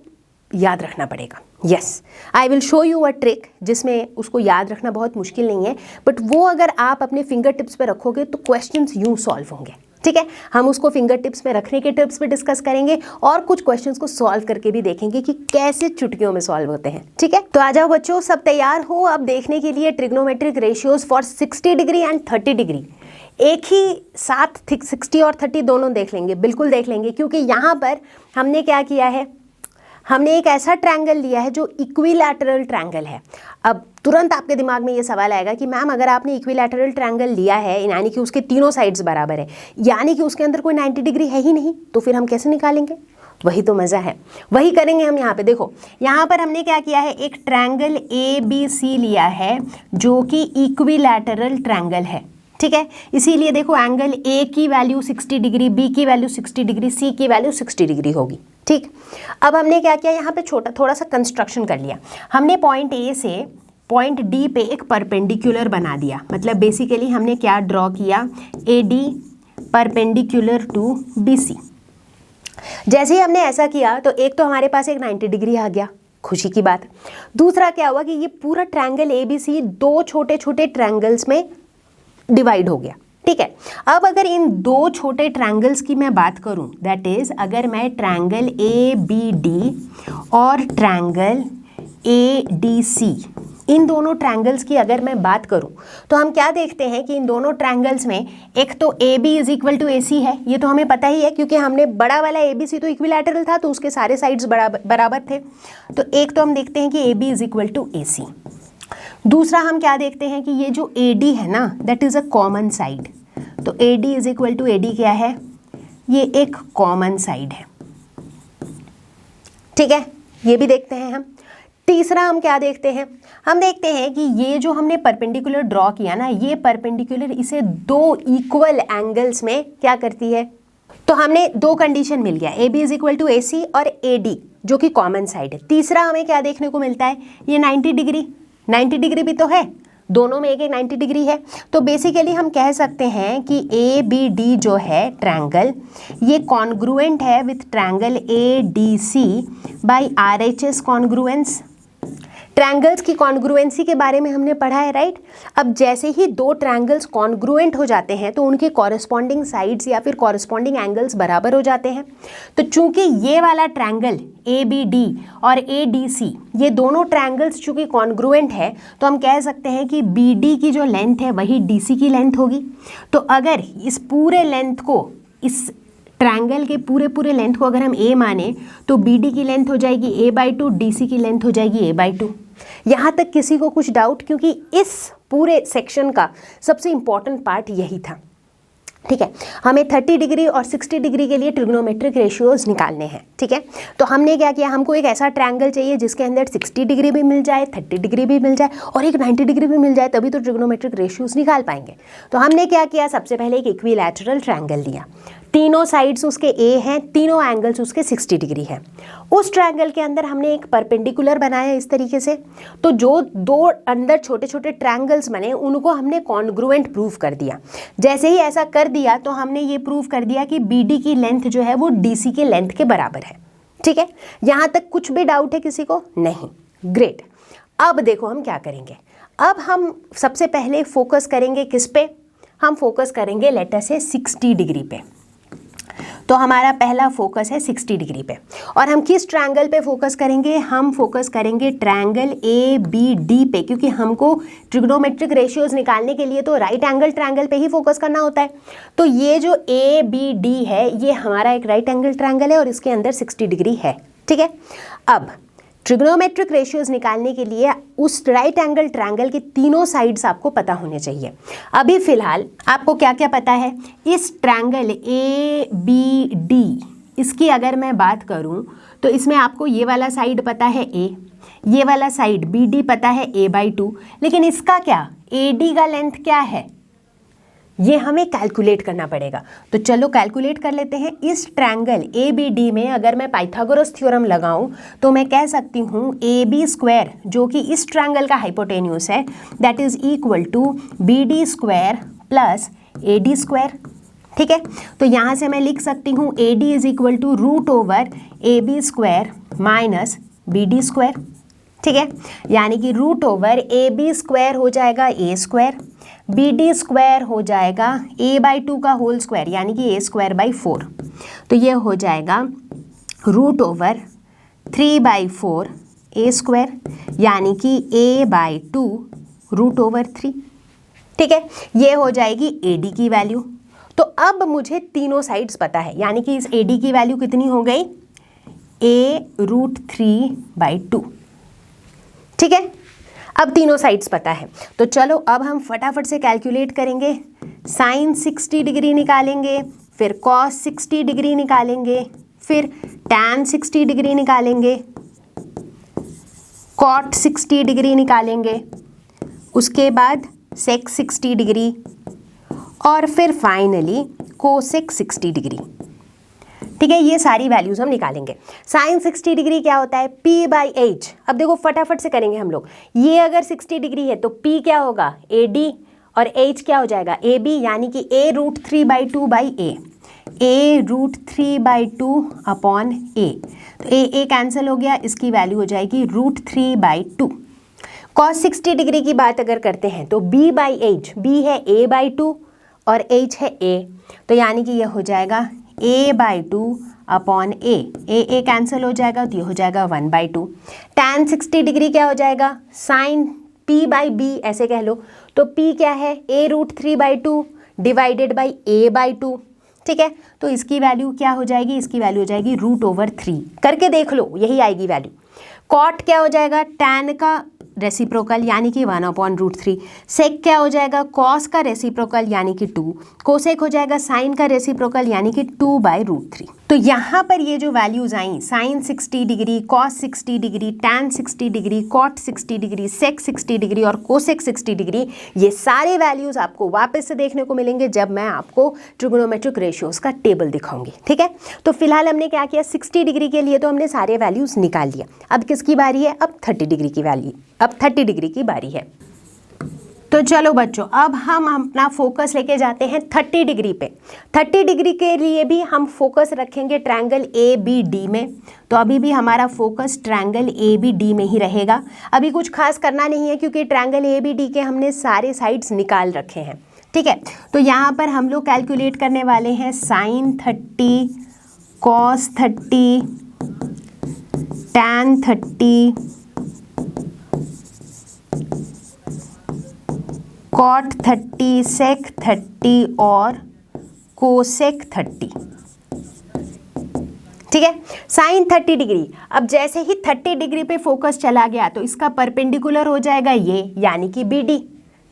याद रखना पड़ेगा। Yes, I will show you a trick जिसमें उसको याद रखना बहुत मुश्किल नहीं है, बट वो अगर आप अपने फिंगर टिप्स पे रखोगे तो क्वेश्चंस यूं सॉल्व होंगे। ठीक है, हम उसको फिंगर टिप्स में रखने के टिप्स पे डिस्कस करेंगे और कुछ क्वेश्चंस को सॉल्व करके भी देखेंगे कि कैसे चुटकियों में सॉल्व होते हैं। ठीक है, तो आ जाओ बच्चों, सब तैयार हो अब देखने के लिए trigonometric ratios for 60 degree and 30 degree. एक ही साथ 60 और 30 दोनों देख लेंगे, बिल्कुल देख लेंगे, क्योंकि यहाँ पर हमने क्या किया है, हमने एक ऐसा ट्रायंगल लिया है जो इक्विलैटरल ट्रायंगल है। अब तुरंत आपके दिमाग में ये सवाल आएगा कि मैम अगर आपने इक्विलैटरल ट्रायंगल लिया है, यानी कि उसके तीनों साइड्स बराबर है, यानी कि उसके अंदर कोई 90 डिग्री है ही नहीं, तो फिर हम कैसे निकालेंगे? वही तो मज़ा है, वही करेंगे हम यहाँ पे। देखो यहाँ पर हमने क्या किया है, एक ट्रायंगल ABC लिया है जो कि इक्विलैटरल ट्रायंगल है। ठीक है, इसीलिए देखो एंगल A की वैल्यू 60 डिग्री, B की वैल्यू 60 डिग्री, C की वैल्यू 60 डिग्री होगी। ठीक, अब हमने क्या किया, यहाँ पे थोड़ा सा कंस्ट्रक्शन कर लिया। हमने पॉइंट A से पॉइंट D पे एक परपेंडिकुलर बना दिया, मतलब बेसिकली हमने क्या ड्रॉ किया, AD परपेंडिकुलर टू BC। जैसे ही हमने ऐसा किया तो एक तो हमारे पास एक 90 डिग्री आ गया, खुशी की बात। दूसरा क्या हुआ कि ये पूरा ट्रायंगल ABC दो छोटे छोटे ट्रायंगल्स में डिवाइड हो गया। ठीक है, अब अगर इन दो छोटे ट्रायंगल्स की मैं बात करूं, दैट इज अगर मैं ट्रायंगल ABD और ट्रायंगल ADC, इन दोनों ट्रायंगल्स की अगर मैं बात करूं तो हम क्या देखते हैं कि इन दोनों ट्रायंगल्स में एक तो AB is equal to AC है, ये तो हमें पता ही है क्योंकि हमने बड़ा वाला ABC तो इक्विलैटरल था तो उसके सारे साइड्स बराबर थे। तो एक तो हम देखते हैं कि AB is equal to AC। दूसरा हम क्या देखते हैं कि ये जो AD है ना, that is a common side. तो AD is equal to AD क्या है, ये एक कॉमन साइड है। ठीक है, ये भी देखते हैं हम। तीसरा हम क्या देखते हैं, हम देखते हैं कि ये जो हमने परपेंडिकुलर ड्रॉ किया ना, ये परपेंडिकुलर इसे दो इक्वल एंगल्स में क्या करती है, तो हमने दो कंडीशन मिल गया, AB is equal to AC और AD जो कि कॉमन साइड है। तीसरा हमें क्या देखने को मिलता है, ये 90 डिग्री, 90 डिग्री भी तो है, दोनों में एक एक 90 डिग्री है। तो बेसिकली हम कह सकते हैं कि ABD जो है ट्रायंगल, ये कॉन्ग्रुएंट है with triangle ADC by RHS congruence. Triangles की कॉन्ग्रुएंसी के बारे में हमने पढ़ा है, राइट। अब जैसे ही दो ट्रायंगल्स कॉन्ग्रुएंट हो जाते हैं तो उनके कॉरेस्पॉन्डिंग साइड्स या फिर कॉरेस्पॉन्डिंग एंगल्स बराबर हो जाते हैं। तो चूंकि ये वाला ट्रायंगल ABD और ADC ये दोनों ट्रायंगल्स चूंकि कॉन्ग्रुएंट है तो हम कह सकते हैं कि BD की जो लेंथ है वही DC की लेंथ होगी। तो अगर इस पूरे लेंथ को, इस ट्रायंगल के पूरे लेंथ को अगर हम A माने तो BD की लेंथ हो जाएगी A/2, DC की लेंथ हो जाएगी A/2। यहाँ तक किसी को कुछ डाउट, क्योंकि इस पूरे सेक्शन का सबसे इंपॉर्टेंट पार्ट यही था। ठीक है, हमें 30 डिग्री और 60 डिग्री के लिए ट्रिग्नोमेट्रिक रेशियोज निकालने हैं। ठीक है, तो हमने क्या किया, हमको एक ऐसा ट्रायंगल चाहिए जिसके अंदर 60 डिग्री भी मिल जाए, 30 डिग्री भी मिल जाए और एक 90 डिग्री भी मिल जाए, तभी तो ट्रिग्नोमेट्रिक रेशियोज निकाल पाएंगे। तो हमने क्या किया, सबसे पहले एक इक्विलैटरल ट्रायंगल लिया, तीनों साइड्स उसके A हैं, तीनों एंगल्स उसके 60 डिग्री हैं। उस ट्रायंगल के अंदर हमने एक परपेंडिकुलर बनाया इस तरीके से। तो जो दो अंदर छोटे छोटे ट्रायंगल्स बने उनको हमने कॉन्ग्रुएंट प्रूव कर दिया। जैसे ही ऐसा कर दिया तो हमने ये प्रूव कर दिया कि BD की लेंथ जो है वो DC की लेंथ के बराबर है। ठीक है, यहाँ तक कुछ भी डाउट है किसी को? नहीं, ग्रेट। अब देखो हम क्या करेंगे, अब हम सबसे पहले फोकस करेंगे किस पे, हम फोकस करेंगे लेटर से 60 डिग्री पे। तो हमारा पहला फोकस है 60 डिग्री पे। और हम किस ट्रायंगल पे फोकस करेंगे, हम फोकस करेंगे ट्रायंगल ABD पे, क्योंकि हमको ट्रिग्नोमेट्रिक रेशियोज निकालने के लिए तो राइट एंगल ट्रायंगल पे ही फोकस करना होता है। तो ये जो ABD है ये हमारा एक राइट एंगल ट्रायंगल है और इसके अंदर 60 डिग्री है। ठीक है, अब ट्रिग्नोमेट्रिक रेशियोज निकालने के लिए उस राइट एंगल ट्रायंगल के तीनों साइड्स आपको पता होने चाहिए। अभी फिलहाल आपको क्या क्या पता है, इस ट्रायंगल ABD, इसकी अगर मैं बात करूं तो इसमें आपको ये वाला साइड पता है A, ये वाला साइड BD पता है A/2, लेकिन इसका क्या, AD का लेंथ क्या है, ये हमें कैलकुलेट करना पड़ेगा। तो चलो कैलकुलेट कर लेते हैं। इस ट्रायंगल ABD में अगर मैं पाइथागोरस थ्योरम लगाऊं तो मैं कह सकती हूँ AB स्क्वायर जो कि इस ट्रायंगल का हाइपोटेन्यूस है that is equal to BD square plus AD square. ठीक है, तो यहाँ से मैं लिख सकती हूँ AD is equal to root over AB square minus BD square. ठीक है, यानी कि रूट ओवर AB स्क्वायर हो जाएगा A स्क्वायर, BD स्क्वायर हो जाएगा A/2 का होल स्क्वायर यानी कि A स्क्वायर बाई 4। तो ये हो जाएगा रूट ओवर 3/4 A स्क्वायर यानी कि A/2 रूट ओवर 3। ठीक है, ये हो जाएगी AD की वैल्यू। तो अब मुझे तीनों साइड्स पता है, यानी कि इस AD की वैल्यू कितनी हो गई, A√3/2। ठीक है, अब तीनों साइड्स पता है। तो चलो अब हम फटाफट से कैलकुलेट करेंगे। साइन 60 डिग्री निकालेंगे, फिर कॉस 60 डिग्री निकालेंगे, फिर टैन 60 डिग्री निकालेंगे, कॉट 60 डिग्री निकालेंगे, उसके बाद सेक 60 डिग्री और फिर फाइनली कोसेक 60 डिग्री। ठीक है, ये सारी वैल्यूज हम निकालेंगे। साइन 60 डिग्री क्या होता है, P/H। अब देखो फटाफट से करेंगे हम लोग। ये अगर 60 डिग्री है तो P क्या होगा, AD, और H क्या हो जाएगा, AB, यानी कि A√3/2/A, A√3/2 अपॉन A। तो A कैंसिल हो गया, इसकी वैल्यू हो जाएगी √3/2। कॉस 60 डिग्री की बात अगर करते हैं तो B/H, B है A/2 और H है A, तो यानी कि यह हो जाएगा A/2 अपॉन A कैंसिल हो जाएगा तो ये हो जाएगा 1/2। टैन 60 डिग्री क्या हो जाएगा, साइन P/B ऐसे कह लो। तो P क्या है, A√3/2 डिवाइडेड बाई A/2। ठीक है, तो इसकी वैल्यू क्या हो जाएगी, इसकी वैल्यू हो जाएगी √3। करके देख लो, यही आएगी वैल्यू। कॉट क्या हो जाएगा, टैन का रेसिप्रोकल यानी कि 1/√3। सेक क्या हो जाएगा, कॉस का रेसिप्रोकल यानी कि 2। कोसेक हो जाएगा साइन का रेसिप्रोकल यानी कि 2/√3। तो यहाँ पर ये जो वैल्यूज आई, sine 60 degree, cos 60 degree, tan 60 degree, cot 60 degree, sec 60 degree और कोसेक 60 डिग्री, ये सारे वैल्यूज आपको वापस से देखने को मिलेंगे जब मैं आपको ट्रिग्नोमेट्रिक रेशियोज का टेबल दिखाऊंगी। ठीक है, तो फिलहाल हमने क्या किया, 60 डिग्री के लिए तो हमने सारे वैल्यूज निकाल लिया। अब किसकी बारी है, अब 30 डिग्री की वैल्यू, अब 30 डिग्री की बारी है। तो चलो बच्चों, अब हम अपना फोकस लेके जाते हैं 30 डिग्री पे। 30 डिग्री के लिए भी हम फोकस रखेंगे ट्रायंगल ABD में। तो अभी भी हमारा फोकस ट्रायंगल ABD में ही रहेगा। अभी कुछ खास करना नहीं है क्योंकि ट्रायंगल ABD के हमने सारे साइड्स निकाल रखे हैं। ठीक है, तो यहाँ पर हम लोग कैलकुलेट करने वाले हैं साइन 30, कॉस 30, टैन 30, कॉट 30, सेक 30 और कोसेक 30। ठीक है, साइन 30 डिग्री। अब जैसे ही 30 डिग्री पे फोकस चला गया तो इसका परपेंडिकुलर हो जाएगा ये, यानी कि BD।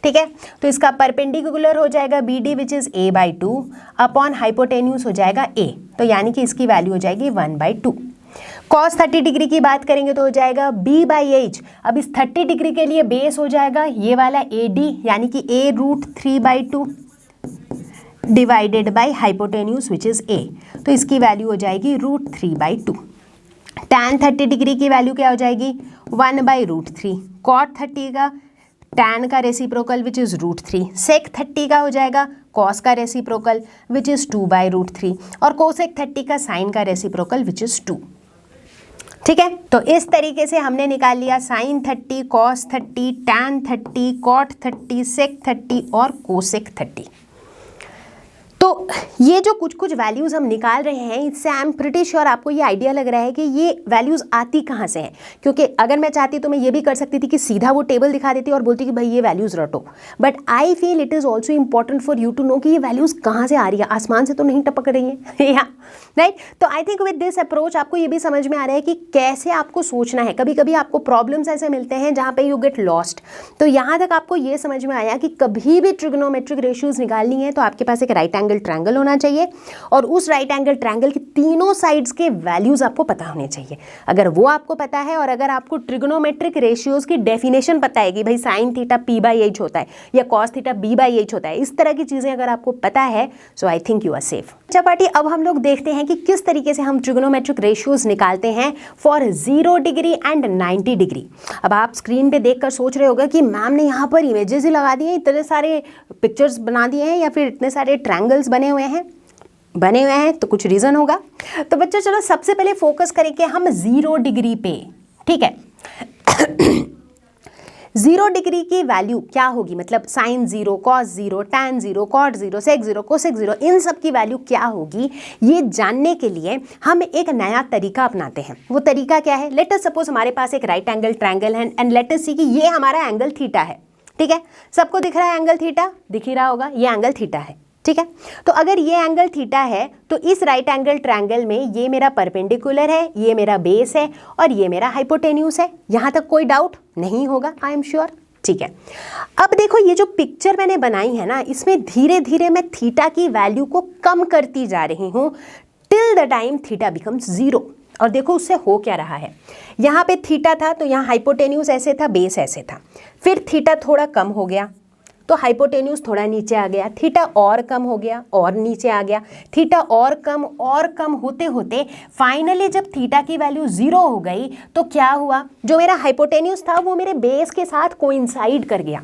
ठीक है, तो इसका परपेंडिकुलर हो जाएगा BD which is A/2 upon hypotenuse हो जाएगा A, तो यानी कि इसकी वैल्यू हो जाएगी 1/2। कॉस 30 डिग्री की बात करेंगे तो हो जाएगा B/H। अब इस 30 डिग्री के लिए बेस हो जाएगा ये वाला AD यानी कि A√3/2 divided by hypotenuse which is A, तो इसकी वैल्यू हो जाएगी √3/2। टैन 30 डिग्री की वैल्यू क्या हो जाएगी, 1/√3। कॉट 30 का टैन का रेसिप्रोकल विच इज √3। सेक 30 का हो जाएगा कॉस का रेसिप्रोकल विच इज 2/√3 और कोसेक 30 का साइन का रेसिप्रोकल विच इज 2। ठीक है, तो इस तरीके से हमने निकाल लिया साइन 30, कॉस 30, टैन 30, कॉट 30, सेक 30 और कोसेक 30। तो ये जो कुछ कुछ वैल्यूज़ हम निकाल रहे हैं, इससे आई एम प्रिटी श्योर आपको ये आइडिया लग रहा है कि ये वैल्यूज़ आती कहाँ से हैं। क्योंकि अगर मैं चाहती तो मैं ये भी कर सकती थी कि सीधा वो टेबल दिखा देती और बोलती कि भाई ये वैल्यूज़ रटो, but I feel it is also important for you to know कि ये वैल्यूज़ कहाँ से आ रही है, आसमान से तो नहीं टपक रही हैं या राइट। तो I think with this approach आपको ये भी समझ में आ रहा है कि कैसे आपको सोचना है। कभी कभी आपको प्रॉब्लम्स ऐसे मिलते हैं जहाँ पे यू गेट लॉस्ट। तो यहाँ तक आपको ये समझ में आया कि कभी भी ट्रिग्नोमेट्रिक रेशियोज निकालनी है तो आपके पास एक राइट एंगल एंगल ट्रायंगल होना चाहिए और उस राइट एंगल ट्रायंगल की तीनों साइड्स के वैल्यूज़ आपको पता होने चाहिए। अगर वो आपको पता है और अगर आपको ट्रिग्नोमेट्रिक रेशियोज़ की डेफिनेशन पता है कि भाई साइन थीटा p/h होता है या कॉस थीटा b/h होता है, इस तरह की चीज़ें अगर आपको पता है, so I think you are safe. अच्छा पार्टी, अब हम लोग देखते हैं कि किस तरीके से हम ट्रिग्नोमेट्रिक रेशियोज़ निकालते हैं फॉर 0 डिग्री एंड 90 डिग्री। अब आप स्क्रीन पे देखकर सोच रहे होगा कि मैम ने यहाँ पर इमेजेस ही लगा दिए हैं, इतने सारे पिक्चर्स बना दिए हैं या फिर इतने सारे ट्रायंगल्स बने हुए हैं तो कुछ रीज़न होगा। तो बच्चों चलो सबसे पहले फोकस करेंगे हम 0 डिग्री पे, ठीक है। 0 डिग्री की वैल्यू क्या होगी, मतलब साइन 0, कॉस 0, टैन 0, कॉट 0, सेक 0, कोसेक 0, इन सब की वैल्यू क्या होगी, ये जानने के लिए हम एक नया तरीका अपनाते हैं। वो तरीका क्या है, लेट अस सपोज हमारे पास एक राइट एंगल ट्रायंगल है एंड लेट अस सी कि ये हमारा एंगल थीटा है, ठीक है। सबको दिख रहा है एंगल थीटा, दिख ही रहा होगा, ये एंगल थीटा है, ठीक है। तो अगर ये एंगल थीटा है तो इस राइट एंगल ट्रायंगल में ये मेरा परपेंडिकुलर है, ये मेरा बेस है और ये मेरा हाइपोटेन्यूस है। यहाँ तक कोई डाउट नहीं होगा, आई एम श्योर, ठीक है। अब देखो ये जो पिक्चर मैंने बनाई है ना, इसमें धीरे धीरे मैं थीटा की वैल्यू को कम करती जा रही हूँ till the time theta becomes 0। और देखो उससे हो क्या रहा है, यहाँ पे थीटा था तो यहाँ हाइपोटेन्यूस ऐसे था, बेस ऐसे था, फिर थीटा थोड़ा कम हो गया तो हाइपोटेन्यूस थोड़ा नीचे आ गया, थीटा और कम हो गया और नीचे आ गया, थीटा और कम होते होते फाइनली जब थीटा की वैल्यू 0 हो गई तो क्या हुआ, जो मेरा हाइपोटेन्यूस था वो मेरे बेस के साथ कोइंसाइड कर गया,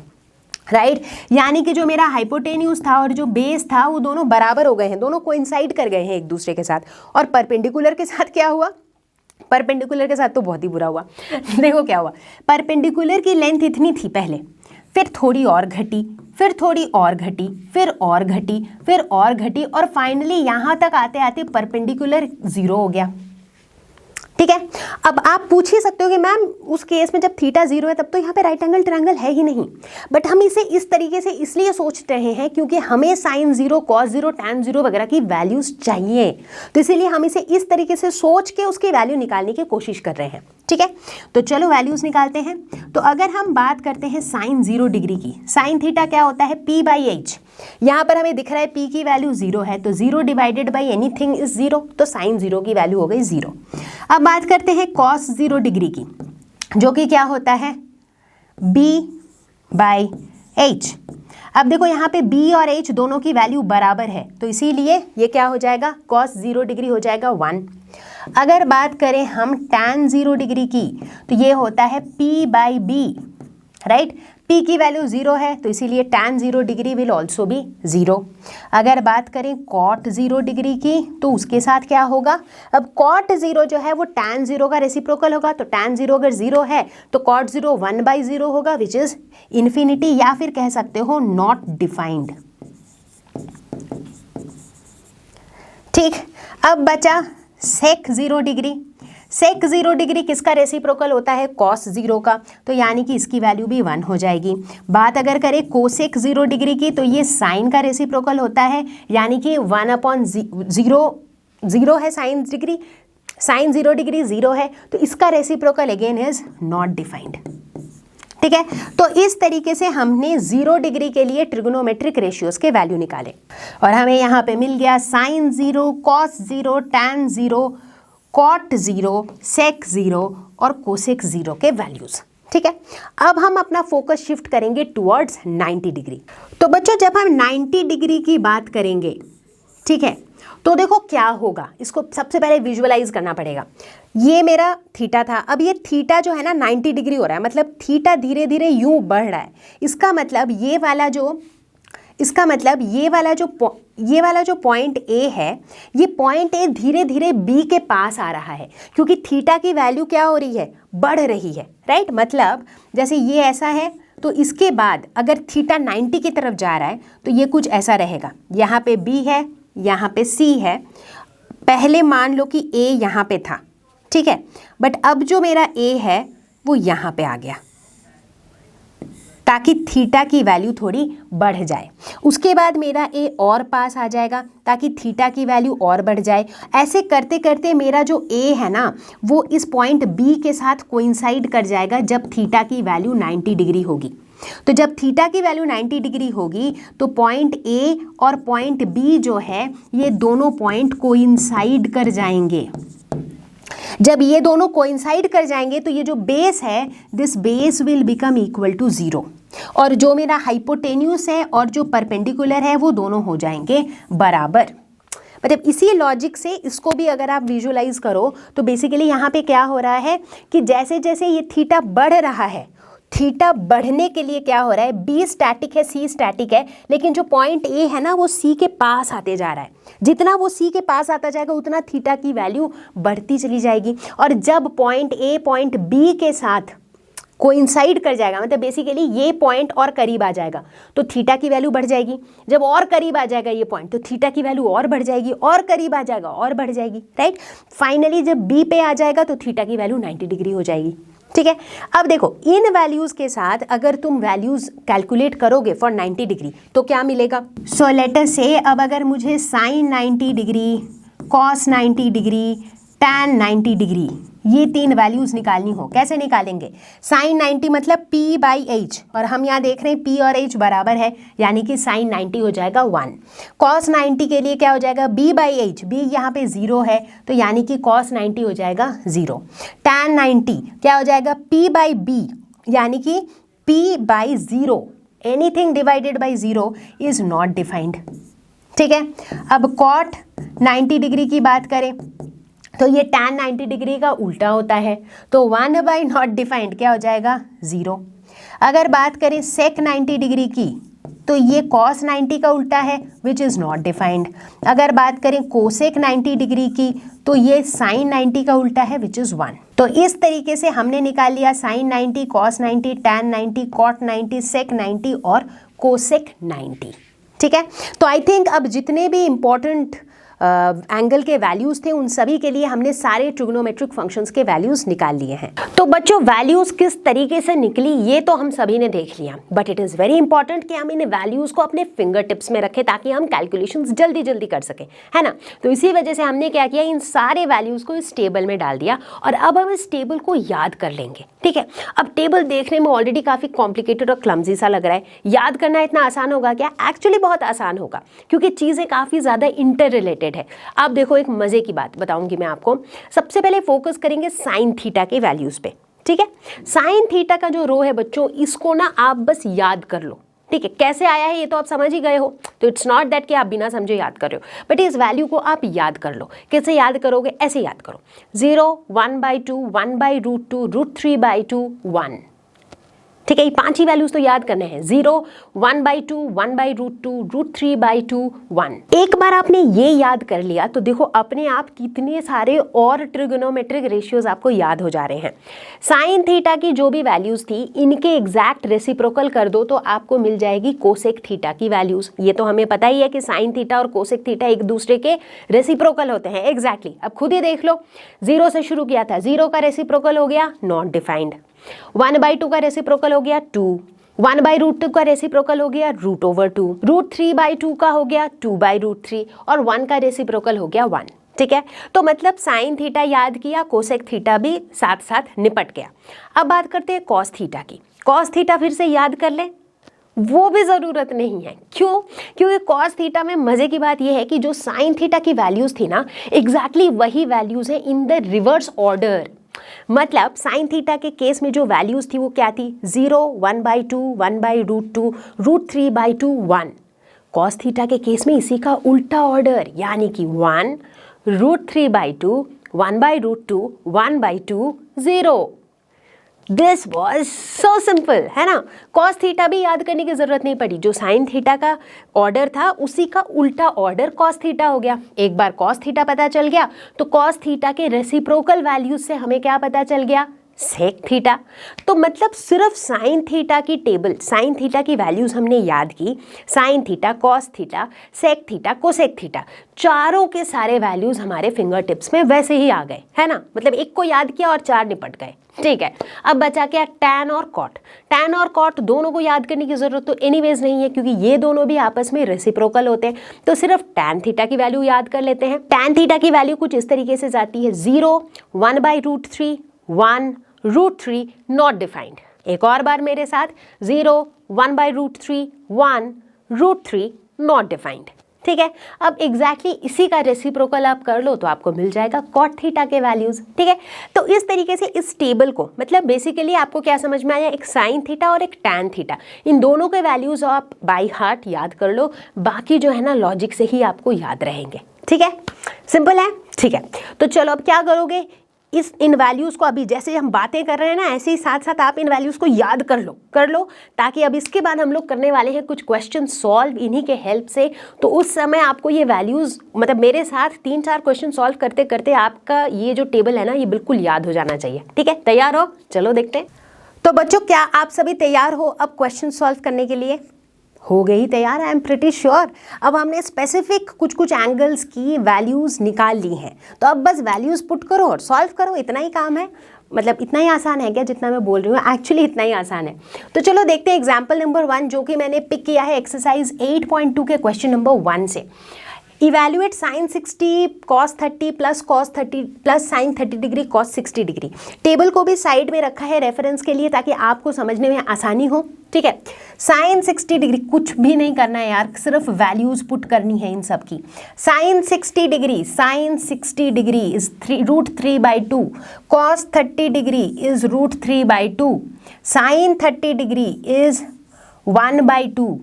राइट। यानी कि जो मेरा हाइपोटेन्यूस था और जो बेस था वो दोनों बराबर हो गए हैं, दोनों कोइंसाइड कर गए हैं एक दूसरे के साथ। और परपेंडिकुलर के साथ क्या हुआ, परपेंडिकुलर के साथ तो बहुत ही बुरा हुआ। देखो क्या हुआ, परपेंडिकुलर की लेंथ इतनी थी पहले, फिर थोड़ी और घटी, फिर थोड़ी और घटी, फिर और घटी, फिर और घटी और फाइनली यहाँ तक आते आते परपेंडिकुलर 0 हो गया, ठीक है। अब आप पूछ ही सकते हो कि मैम उस केस में जब थीटा 0 है तब तो यहाँ पे राइट एंगल ट्रायंगल है ही नहीं, बट हम इसे इस तरीके से इसलिए सोच रहे हैं क्योंकि हमें साइन 0, कॉस 0, टैन 0 वगैरह की वैल्यूज चाहिए, तो इसीलिए हम इसे इस तरीके से सोच के उसकी वैल्यू निकालने की कोशिश कर रहे हैं, ठीक है। तो चलो वैल्यूज निकालते हैं। तो अगर हम बात करते हैं साइन 0 डिग्री की, साइन थीटा क्या होता है, p/h। यहाँ पर हमें दिख रहा है p की वैल्यू 0 है तो 0 डिवाइडेड बाई एनीथिंग इज 0, तो साइन 0 की वैल्यू हो गई 0। अब बात करते हैं कॉस 0 डिग्री की, जो कि क्या होता है b/h। अब देखो यहाँ पे b और h दोनों की वैल्यू बराबर है तो इसीलिए ये क्या हो जाएगा, कॉस 0 डिग्री हो जाएगा 1। अगर बात करें हम टैन 0 डिग्री की तो ये होता है p/b, राइट। p की वैल्यू 0 है तो इसीलिए tan 0 degree will also be 0। अगर बात करें कॉट 0 डिग्री की तो उसके साथ क्या होगा, अब कॉट 0 जो है वो टैन 0 का रेसिप्रोकल होगा, तो टैन 0 अगर 0 है तो कॉट 0 1/0 होगा विच इज इन्फिनिटी, या फिर कह सकते हो नॉट डिफाइंड, ठीक। अब बचा सेक 0 डिग्री। सेक 0 डिग्री किसका रेसिप्रोकल होता है, कॉस 0 का, तो यानी कि इसकी वैल्यू भी 1 हो जाएगी। बात अगर करें कोसेक 0 डिग्री की तो ये साइन का रेसिप्रोकल होता है, यानी कि 1/0 है साइन डिग्री, साइन 0 डिग्री 0 है तो इसका reciprocal again is not defined, ठीक है। तो इस तरीके से हमने 0 डिग्री के लिए ट्रिग्नोमेट्रिक रेशियोज के वैल्यू निकाले और हमें यहाँ पे मिल गया साइन 0, कॉस 0, टैन 0, कॉट 0, सेक 0 और कोसेक 0 के वैल्यूज, ठीक है। अब हम अपना फोकस शिफ्ट करेंगे टुवर्ड्स 90 डिग्री। तो बच्चों जब हम 90 डिग्री की बात करेंगे, ठीक है, तो देखो क्या होगा, इसको सबसे पहले विजुअलाइज करना पड़ेगा। ये मेरा थीटा था, अब ये थीटा जो है ना 90 डिग्री हो रहा है, मतलब थीटा धीरे धीरे यूं बढ़ रहा है। इसका मतलब ये वाला जो पॉइंट ए है, ये पॉइंट ए धीरे धीरे बी के पास आ रहा है क्योंकि थीटा की वैल्यू क्या हो रही है, बढ़ रही है, राइट। मतलब जैसे ये ऐसा है तो इसके बाद अगर थीटा 90 की तरफ जा रहा है तो ये कुछ ऐसा रहेगा, यहाँ पे बी है, यहाँ पे सी है। पहले मान लो कि ए यहाँ पे था, ठीक है, बट अब जो मेरा ए है वो यहाँ पे आ गया ताकि थीटा की वैल्यू थोड़ी बढ़ जाए। उसके बाद मेरा ए और पास आ जाएगा ताकि थीटा की वैल्यू और बढ़ जाए। ऐसे करते करते मेरा जो ए है ना वो इस पॉइंट बी के साथ कोइंसाइड कर जाएगा जब थीटा की वैल्यू 90 डिग्री होगी। तो जब थीटा की वैल्यू 90 डिग्री होगी तो पॉइंट ए और पॉइंट बी जो है ये दोनों पॉइंट कोइंसाइड कर जाएंगे। जब ये दोनों कोइंसाइड कर जाएंगे तो ये जो बेस है, this base will become equal to 0, और जो मेरा हाइपोटेन्यूस है और जो परपेंडिकुलर है वो दोनों हो जाएंगे बराबर। मतलब इसी लॉजिक से इसको भी अगर आप विजुलाइज करो तो बेसिकली यहाँ पे क्या हो रहा है कि जैसे जैसे ये थीटा बढ़ रहा है, थीटा बढ़ने के लिए क्या हो रहा है, बी स्टैटिक है, सी स्टैटिक है, लेकिन जो पॉइंट ए है ना वो सी के पास आते जा रहा है। जितना वो सी के पास आता जाएगा उतना थीटा की वैल्यू बढ़ती चली जाएगी, और जब पॉइंट ए पॉइंट बी के साथ कोइंसाइड कर जाएगा, मतलब बेसिकली ये पॉइंट और करीब आ जाएगा तो थीटा की वैल्यू बढ़ जाएगी। जब और करीब आ जाएगा ये पॉइंट तो थीटा की वैल्यू और बढ़ जाएगी, और करीब आ जाएगा और बढ़ जाएगी, राइट। फाइनली जब बी पे आ जाएगा तो थीटा की वैल्यू 90 डिग्री हो जाएगी। ठीक है, अब देखो इन वैल्यूज़ के साथ अगर तुम वैल्यूज़ कैलकुलेट करोगे फॉर 90 डिग्री तो क्या मिलेगा। सो लेट अस से अब अगर मुझे sine 90 degree, cos 90 degree, tan 90 degree ये तीन वैल्यूज़ निकालनी हो, कैसे निकालेंगे। साइन 90 मतलब p बाई एच, और हम यहाँ देख रहे हैं p और h बराबर है, यानी कि साइन 90 हो जाएगा 1। कॉस 90 के लिए क्या हो जाएगा, b बाई एच, b यहाँ पे 0 है तो यानी कि कॉस 90 हो जाएगा 0। टैन 90 क्या हो जाएगा, p बाई b, यानी कि p by 0, anything divided by 0 is not defined. ठीक है, अब कॉट 90 डिग्री की बात करें तो ये tan 90 डिग्री का उल्टा होता है, तो 1 बाई नॉट डिफाइंड क्या हो जाएगा 0। अगर बात करें सेक 90 डिग्री की तो ये cos 90 का उल्टा है विच इज़ नॉट डिफाइंड। अगर बात करें कोसेक 90 डिग्री की तो ये साइन 90 का उल्टा है विच इज़ 1। तो इस तरीके से हमने निकाल लिया साइन 90, cos 90, tan 90, cot 90, सेक 90 और कोसेक 90। ठीक है, तो आई थिंक अब जितने भी इम्पोर्टेंट एंगल के वैल्यूज़ थे उन सभी के लिए हमने सारे ट्रिग्नोमेट्रिक फंक्शंस के वैल्यूज़ निकाल लिए हैं। तो बच्चों वैल्यूज़ किस तरीके से निकली ये तो हम सभी ने देख लिया, but it is very important कि हम इन वैल्यूज़ को अपने फिंगर टिप्स में रखें ताकि हम कैलकुलेशंस जल्दी जल्दी कर सकें, है ना। तो इसी वजह से हमने क्या किया, इन सारे वैल्यूज़ को इस टेबल में डाल दिया और अब हम इस टेबल को याद कर लेंगे। ठीक है, अब टेबल देखने में ऑलरेडी काफ़ी कॉम्प्लिकेटेड और क्लमजी सा लग रहा है, याद करना इतना आसान होगा क्या, एक्चुअली बहुत आसान होगा क्योंकि चीज़ें काफ़ी ज़्यादा इंटर रिलेटेड है। अब देखो एक मज़े की बात बताऊंगी मैं आपको, सबसे पहले फोकस करेंगे साइन थीटा के वैल्यूज़ पे। ठीक है, साइन थीटा का जो रो है बच्चों इसको ना आप बस याद कर लो। ठीक है, कैसे आया है ये तो आप समझ ही गए हो, तो इट्स नॉट दैट कि आप बिना समझे याद कर रहे हो, बट इस वैल्यू को आप याद कर लो। कैसे याद करोगे, ऐसे याद करो 0, 1/2, 1/√2, √3 by 2, 1। ठीक है, ये 5 ही वैल्यूज तो याद करने हैं, 0, 1/2, 1/√2, √3 by 2, 1। एक बार आपने ये याद कर लिया तो देखो अपने आप कितने सारे और ट्रिगोनोमेट्रिक रेशियोज आपको याद हो जा रहे हैं। साइन थीटा की जो भी वैल्यूज थी इनके एग्जैक्ट रेसिप्रोकल कर दो तो आपको मिल जाएगी कोसेक थीटा की वैल्यूज। ये तो हमें पता ही है कि साइन थीटा और कोसेक थीटा एक दूसरे के रेसिप्रोकल होते हैं एग्जैक्टली। अब खुद ही देख लो, 0 से शुरू किया था, 0 का रेसिप्रोकल हो गया नॉट डिफाइंड, 1/2 का रेसिप्रोकल हो गया 2, 1/√2 का रेसिप्रोकल हो गया √2, √3 by 2 का हो गया 2/√3 और 1 का रेसिप्रोकल हो गया 1। ठीक है, तो मतलब साइन थीटा याद किया, कोसेक थीटा भी साथ साथ निपट गया। अब बात करते हैं कॉस थीटा की। कॉस थीटा फिर से याद कर ले, वो भी ज़रूरत नहीं है। क्यों? क्योंकि कॉस थीटा में मज़े की बात यह है कि जो साइन थीटा की वैल्यूज़ थी ना एग्जैक्टली वही वैल्यूज़ हैं इन द रिवर्स ऑर्डर। मतलब साइन थीटा के केस में जो वैल्यूज़ थी वो क्या थी, 0, 1/2, 1/√2, √3 by 2, 1। कॉस थीटा के केस में इसी का उल्टा ऑर्डर, यानी कि 1, √3 by 2, 1/√2, 1/2, 0। This was so simple, है ना। कॉस थीटा भी याद करने की जरूरत नहीं पड़ी, जो साइन थीटा का ऑर्डर था उसी का उल्टा ऑर्डर कॉस थीटा हो गया। एक बार कॉस थीटा पता चल गया तो कॉस थीटा के रेसिप्रोकल वैल्यूज से हमें क्या पता चल गया, सेक थीटा। तो मतलब सिर्फ साइन थीटा की टेबल, साइन थीटा की वैल्यूज हमने याद की, sine theta, cos theta, sec theta, cosec theta, चारों के सारे वैल्यूज हमारे फिंगर टिप्स में वैसे ही आ गए, है ना। मतलब एक को याद किया और 4 निपट गए। ठीक है, अब बचा क्या, टैन और कॉट। टैन और कॉट दोनों को याद करने की जरूरत तो एनीवेज नहीं है क्योंकि ये दोनों भी आपस में रेसिप्रोकल होते हैं, तो सिर्फ टैन थीटा की वैल्यू याद कर लेते हैं। टैन थीटा की वैल्यू कुछ इस तरीके से जाती है 0, 1/√3, 1, √3 नॉट डिफाइंड। एक और बार मेरे साथ, 0, 1/√3, 1, √3 नॉट डिफाइंड। ठीक है, अब एग्जैक्टली इसी का रेसिप्रोकल आप कर लो तो आपको मिल जाएगा कॉट थीटा के वैल्यूज। ठीक है, तो इस तरीके से इस टेबल को, मतलब बेसिकली आपको क्या समझ में आया, एक साइन थीटा और एक टैन थीटा, इन दोनों के वैल्यूज आप बाय हार्ट याद कर लो, बाकी जो है ना लॉजिक से ही आपको याद रहेंगे। ठीक है, सिंपल है। ठीक है, तो चलो अब क्या करोगे, इन वैल्यूज़ को अभी जैसे हम बातें कर रहे हैं ना, ऐसे ही साथ साथ आप इन वैल्यूज़ को याद कर लो ताकि अब इसके बाद हम लोग करने वाले हैं कुछ क्वेश्चन सॉल्व इन्हीं के हेल्प से। तो उस समय आपको ये वैल्यूज़, मतलब मेरे साथ 3-4 क्वेश्चन सॉल्व करते करते आपका ये जो टेबल है ना, ये बिल्कुल याद हो जाना चाहिए। ठीक है, तैयार हो? चलो देखते हैं। तो बच्चों, क्या आप सभी तैयार हो अब क्वेश्चन सॉल्व करने के लिए? हो गई तैयार, आई एम प्रिटी श्योर। अब हमने स्पेसिफिक कुछ एंगल्स की वैल्यूज़ निकाल ली हैं, तो अब बस वैल्यूज़ पुट करो और सॉल्व करो, इतना ही काम है। मतलब इतना ही आसान है क्या जितना मैं बोल रही हूँ? एक्चुअली इतना ही आसान है। तो चलो देखते हैं एग्जाम्पल नंबर 1, जो कि मैंने पिक किया है एक्सरसाइज 8.2 के क्वेश्चन नंबर 1 से। Evaluate sine 60 cos 30 plus cos 30 plus sine 30 degree cos 60 degree. Table को भी साइड में रखा है रेफरेंस के लिए ताकि आपको समझने में आसानी हो। ठीक है, साइन 60 डिग्री, कुछ भी नहीं करना है यार, सिर्फ वैल्यूज पुट करनी है इन सब की। Sine 60 degree is √3/2, cos 30 degree is √3/2, sine 30 degree is 1/2,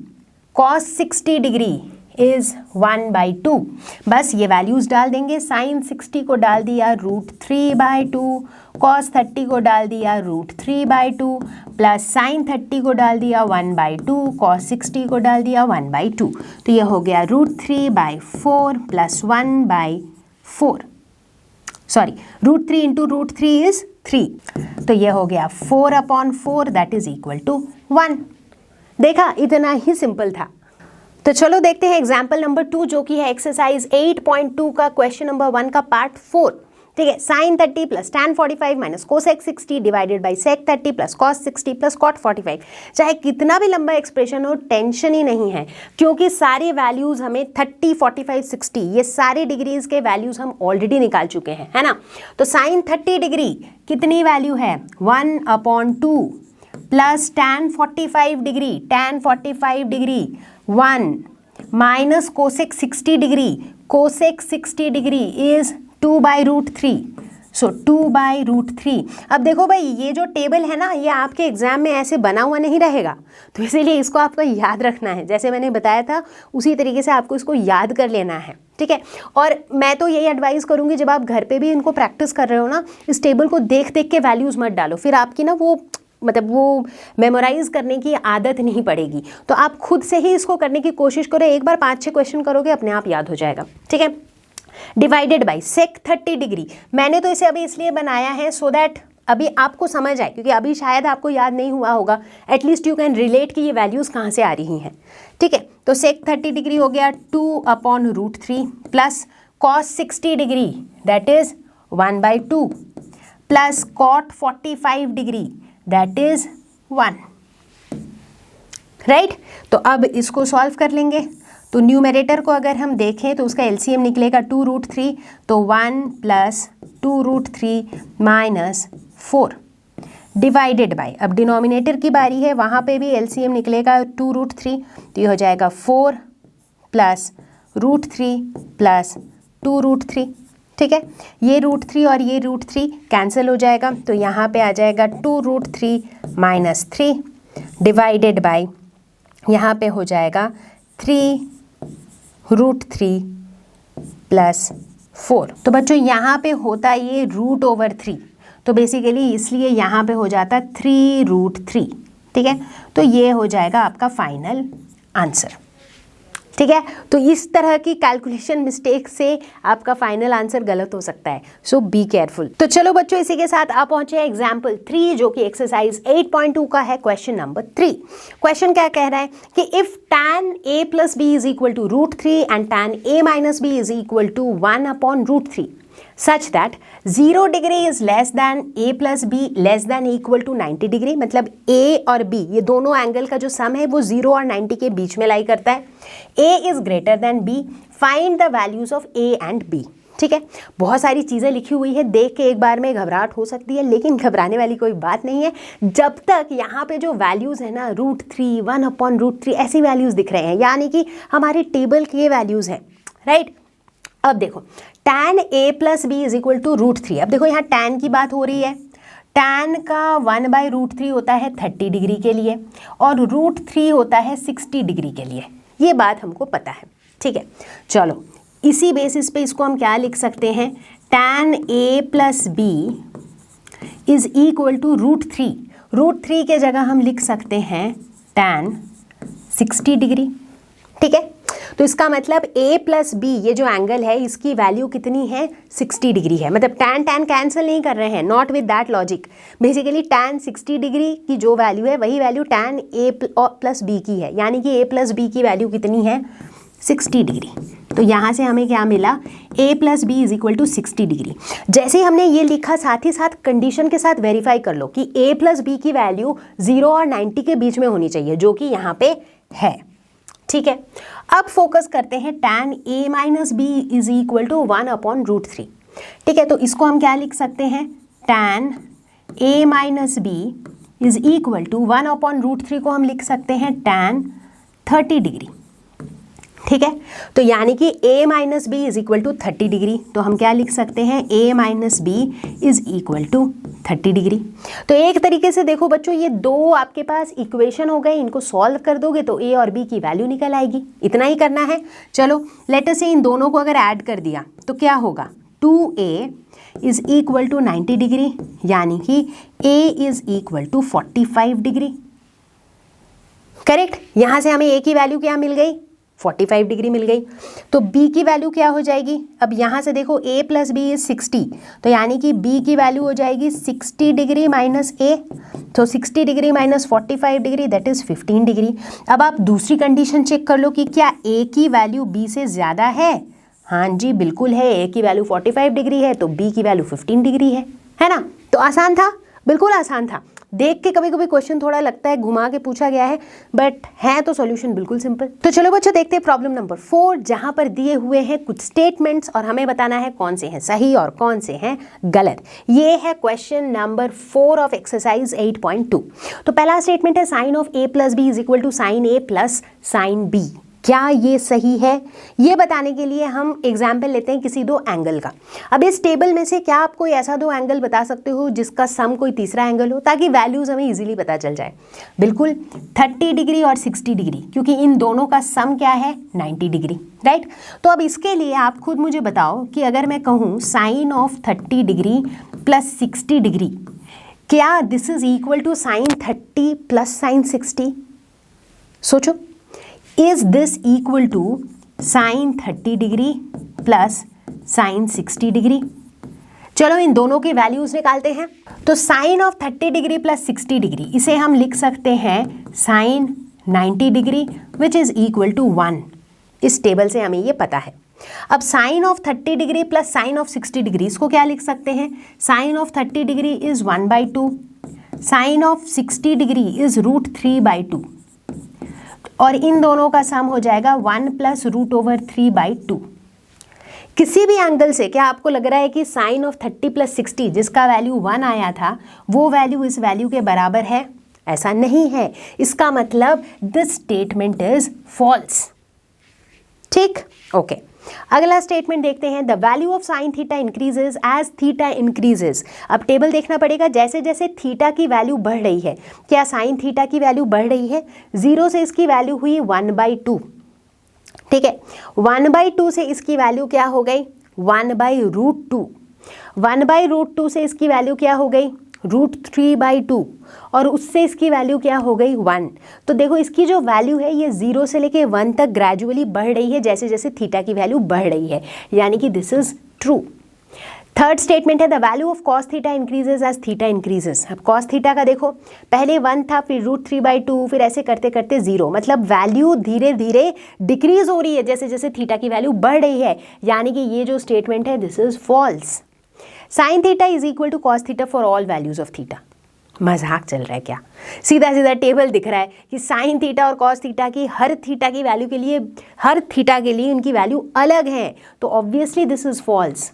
cos 60 degree is 1/2। बस ये वैल्यूज डाल देंगे। साइन 60 को डाल दिया √3/2, कॉस 30 को डाल दिया √3/2, प्लस साइन 30 को डाल दिया 1/2, कॉस 60 को डाल दिया 1/2। तो ये हो गया √3/4 प्लस 1/4, सॉरी √3 इंटू √3 इज 3, तो ये हो गया 4/4 दैट इज इक्वल टू 1। देखा, इतना ही सिंपल था। तो चलो देखते हैं एग्जाम्पल नंबर 2, जो कि है एक्सरसाइज 8.2 का क्वेश्चन नंबर 1 का पार्ट 4। ठीक है, sine 30 plus tan 45 minus cosec 60 divided by sec 30 plus cos 60 plus cot 45। चाहे कितना भी लंबा एक्सप्रेशन हो, टेंशन ही नहीं है, क्योंकि सारी वैल्यूज हमें 30, 45, 60 ये सारे डिग्रीज के वैल्यूज हम ऑलरेडी निकाल चुके हैं, है ना। तो साइन 30 डिग्री कितनी वैल्यू है, 1/2 plus tan 45 degree 1 minus cosec 60 degree, cosec 60 degree is 2/√3, सो 2/√3। अब देखो भाई, ये जो टेबल है ना, ये आपके एग्जाम में ऐसे बना हुआ नहीं रहेगा, तो इसीलिए इसको आपको याद रखना है। जैसे मैंने बताया था उसी तरीके से आपको इसको याद कर लेना है। ठीक है, और मैं तो यही एडवाइस करूंगी, जब आप घर पे भी इनको प्रैक्टिस कर रहे हो ना, इस टेबल को देख देख के वैल्यूज मत डालो, फिर आपकी ना वो मेमोराइज करने की आदत नहीं पड़ेगी। तो आप खुद से ही इसको करने की कोशिश करो, एक बार 5-6 क्वेश्चन करोगे, अपने आप याद हो जाएगा। ठीक है, डिवाइडेड बाई सेक 30 डिग्री, मैंने तो इसे अभी इसलिए बनाया है सो दैट अभी आपको समझ आए, क्योंकि अभी शायद आपको याद नहीं हुआ होगा, एटलीस्ट यू कैन रिलेट कि ये वैल्यूज कहाँ से आ रही हैं। ठीक है, तो सेक 30 डिग्री हो गया 2/√3 plus cos 60 degree that is 1/2 plus cot 45 degree that is 1, right. तो अब इसको सॉल्व कर लेंगे। तो न्यूमरेटर को अगर हम देखें तो उसका एलसीएम निकलेगा 2√3, तो 1 प्लस 2√3 माइनस 4 डिवाइडेड बाय, अब डिनोमिनेटर की बारी है, वहाँ पे भी एलसीएम निकलेगा 2√3, तो ये हो जाएगा 4 प्लस √3 प्लस 2√3। ठीक है, ये √3 और ये √3 कैंसिल हो जाएगा, तो यहाँ पे आ जाएगा 2√3 माइनस 3 डिवाइडेड बाय, यहाँ पे हो जाएगा 3√3 प्लस 4। तो बच्चों यहाँ पे होता ये √3, तो बेसिकली इसलिए यहाँ पे हो जाता 3√3। ठीक है, तो ये हो जाएगा आपका फाइनल आंसर। ठीक है, तो इस तरह की कैलकुलेशन मिस्टेक से आपका फाइनल आंसर गलत हो सकता है, सो बी केयरफुल। तो चलो बच्चों, इसी के साथ आप पहुंचे हैं एग्जाम्पल 3, जो कि एक्सरसाइज 8.2 का है क्वेश्चन नंबर 3। क्वेश्चन क्या कह रहा है कि if tan a plus b is equal to √3 and tan a minus b is equal to 1/√3, such that 0 degree is less than a plus b less than equal to 90 degree, मतलब a और b ये दोनों angle का जो सम है वो 0 और 90 के बीच में लाई करता है। a is greater than b, find the values of a and b। ठीक है, बहुत सारी चीज़ें लिखी हुई है, देख के एक बार में घबराहट हो सकती है, लेकिन घबराने वाली कोई बात नहीं है जब तक यहाँ पे जो वैल्यूज़ है ना √3, 1/√3 ऐसी वैल्यूज़ दिख रहे हैं, यानी कि हमारी टेबल के वैल्यूज़ हैं, राइट। अब देखो tan a plus b is equal to √3। अब देखो यहाँ tan की बात हो रही है, tan का 1/√3 होता है 30 डिग्री के लिए और √3 होता है 60 डिग्री के लिए, ये बात हमको पता है। ठीक है, चलो इसी बेसिस पे इसको हम क्या लिख सकते हैं, tan a plus b is equal to √3। √3 के जगह हम लिख सकते हैं tan 60 डिग्री। ठीक है, तो इसका मतलब a प्लस बी ये जो एंगल है इसकी वैल्यू कितनी है, 60 डिग्री है। मतलब tan कैंसिल नहीं कर रहे हैं, not with that logic. Basically tan 60 degree की जो वैल्यू है वही value tan a plus b की है, यानी कि a प्लस बी की वैल्यू कितनी है, 60 डिग्री। तो यहाँ से हमें क्या मिला, a plus b is equal to 60 degree. जैसे ही हमने ये लिखा साथ ही साथ कंडीशन के साथ वेरीफाई कर लो कि a प्लस बी की वैल्यू 0 और 90 के बीच में होनी चाहिए, जो कि यहाँ पे है। ठीक है, अब फोकस करते हैं tan a minus b is equal to 1/√3। ठीक है, तो इसको हम क्या लिख सकते हैं, tan a minus b is equal to 1/√3 को हम लिख सकते हैं tan 30 डिग्री। ठीक है, तो यानी कि a minus b is equal to 30 degree, तो हम क्या लिख सकते हैं, a minus b is equal to 30 degree. तो एक तरीके से देखो बच्चों, ये दो आपके पास इक्वेशन हो गए, इनको सॉल्व कर दोगे तो a और b की वैल्यू निकल आएगी। इतना ही करना है। चलो लेट अस से इन दोनों को अगर ऐड कर दिया तो क्या होगा, 2a is equal to 90 degree, यानी कि a is equal to 45 degree. Correct, यहाँ से हमें a की वैल्यू क्या मिल गई, 45 डिग्री मिल गई। तो b की वैल्यू क्या हो जाएगी, अब यहाँ से देखो a प्लस बी इज 60, तो यानी कि b की वैल्यू हो जाएगी 60 डिग्री माइनस a, तो 60 degree minus 45 degree that is 15 degree. अब आप दूसरी कंडीशन चेक कर लो कि क्या a की वैल्यू b से ज़्यादा है। हाँ जी बिल्कुल है, a की वैल्यू 45 डिग्री है तो b की वैल्यू 15 डिग्री है ना। तो आसान था, बिल्कुल आसान था। देख के कभी कभी क्वेश्चन थोड़ा लगता है घुमा के पूछा गया है, बट है तो सॉल्यूशन बिल्कुल सिंपल। तो चलो बच्चों देखते हैं प्रॉब्लम नंबर 4, जहां पर दिए हुए हैं कुछ स्टेटमेंट्स और हमें बताना है कौन से हैं सही और कौन से हैं गलत। ये है क्वेश्चन नंबर 4 ऑफ एक्सरसाइज 8.2। तो पहला स्टेटमेंट है sine of a plus b is equal to sine a plus sine b. क्या ये सही है, ये बताने के लिए हम एग्जाम्पल लेते हैं किसी दो एंगल का। अब इस टेबल में से क्या आप कोई ऐसा दो एंगल बता सकते हो जिसका सम कोई तीसरा एंगल हो, ताकि वैल्यूज हमें इजीली पता चल जाए। बिल्कुल 30 डिग्री और 60 डिग्री, क्योंकि इन दोनों का सम क्या है, 90 डिग्री, राइट। तो अब इसके लिए आप खुद मुझे बताओ कि अगर मैं कहूँ sine of 30 degree plus 60 degree, क्या this is equal to sine 30 plus sine 60। सोचो, is this equal to sine 30 degree plus sine 60 degree. चलो इन दोनों की वैल्यूज निकालते हैं। तो sine of 30 degree plus 60 degree, इसे हम लिख सकते हैं sine 90 degree which is equal to 1। इस टेबल से हमें ये पता है। अब sign of 30 degree plus sine of 60 degree, इसको क्या लिख सकते हैं, sine of 30 degree is 1/2, sine of 60 degree is √3/2, और इन दोनों का सम हो जाएगा 1 प्लस √3/2। किसी भी एंगल से क्या आपको लग रहा है कि साइन ऑफ 30 प्लस 60 जिसका वैल्यू 1 आया था वो वैल्यू इस वैल्यू के बराबर है? ऐसा नहीं है। इसका मतलब दिस स्टेटमेंट इज फॉल्स। ठीक, ओके। अगला स्टेटमेंट देखते हैं, the value of sine theta increases as theta increases. अब टेबल देखना पड़ेगा, जैसे जैसे थीटा की वैल्यू बढ़ रही है, क्या साइन थीटा की वैल्यू बढ़ रही है? 0 से इसकी वैल्यू हुई 1/2, ठीक है। 1/2 से इसकी वैल्यू क्या हो गई, 1/√2। 1/√2 से इसकी वैल्यू क्या हो गई, √3/2, और उससे इसकी वैल्यू क्या हो गई, 1। तो देखो इसकी जो वैल्यू है ये 0 से लेके 1 तक ग्रेजुअली बढ़ रही है जैसे जैसे थीटा की वैल्यू बढ़ रही है, यानी कि this is true. Third statement है the value of cos theta increases as theta increases. अब कॉस थीटा का देखो, पहले 1 था, फिर √3/2, फिर ऐसे करते करते 0, मतलब वैल्यू धीरे धीरे डिक्रीज हो रही है जैसे जैसे थीटा की वैल्यू बढ़ रही है, यानी कि ये जो स्टेटमेंट है this is false. Sine theta is equal to cos theta for all values of theta. मजाक चल रहा है क्या? सीधा सीधा टेबल दिख रहा है कि साइन थीटा और कॉस थीटा की हर थीटा की वैल्यू के लिए, हर थीटा के लिए उनकी वैल्यू अलग है, तो obviously this is false.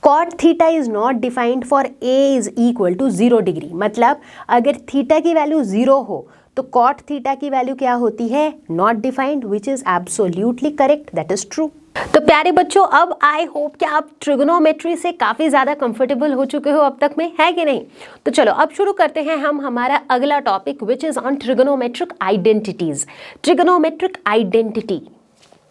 Cot theta is not defined for a is equal to 0 degree, मतलब अगर थीटा की वैल्यू 0 हो तो कॉट थीटा की वैल्यू क्या होती है? Not defined, which is absolutely correct, that is true. तो प्यारे बच्चों, अब आई होप कि आप ट्रिगोनोमेट्री से काफ़ी ज़्यादा कंफर्टेबल हो चुके हो अब तक में, है कि नहीं? तो चलो अब शुरू करते हैं हम हमारा अगला topic which is on trigonometric identities. Trigonometric identity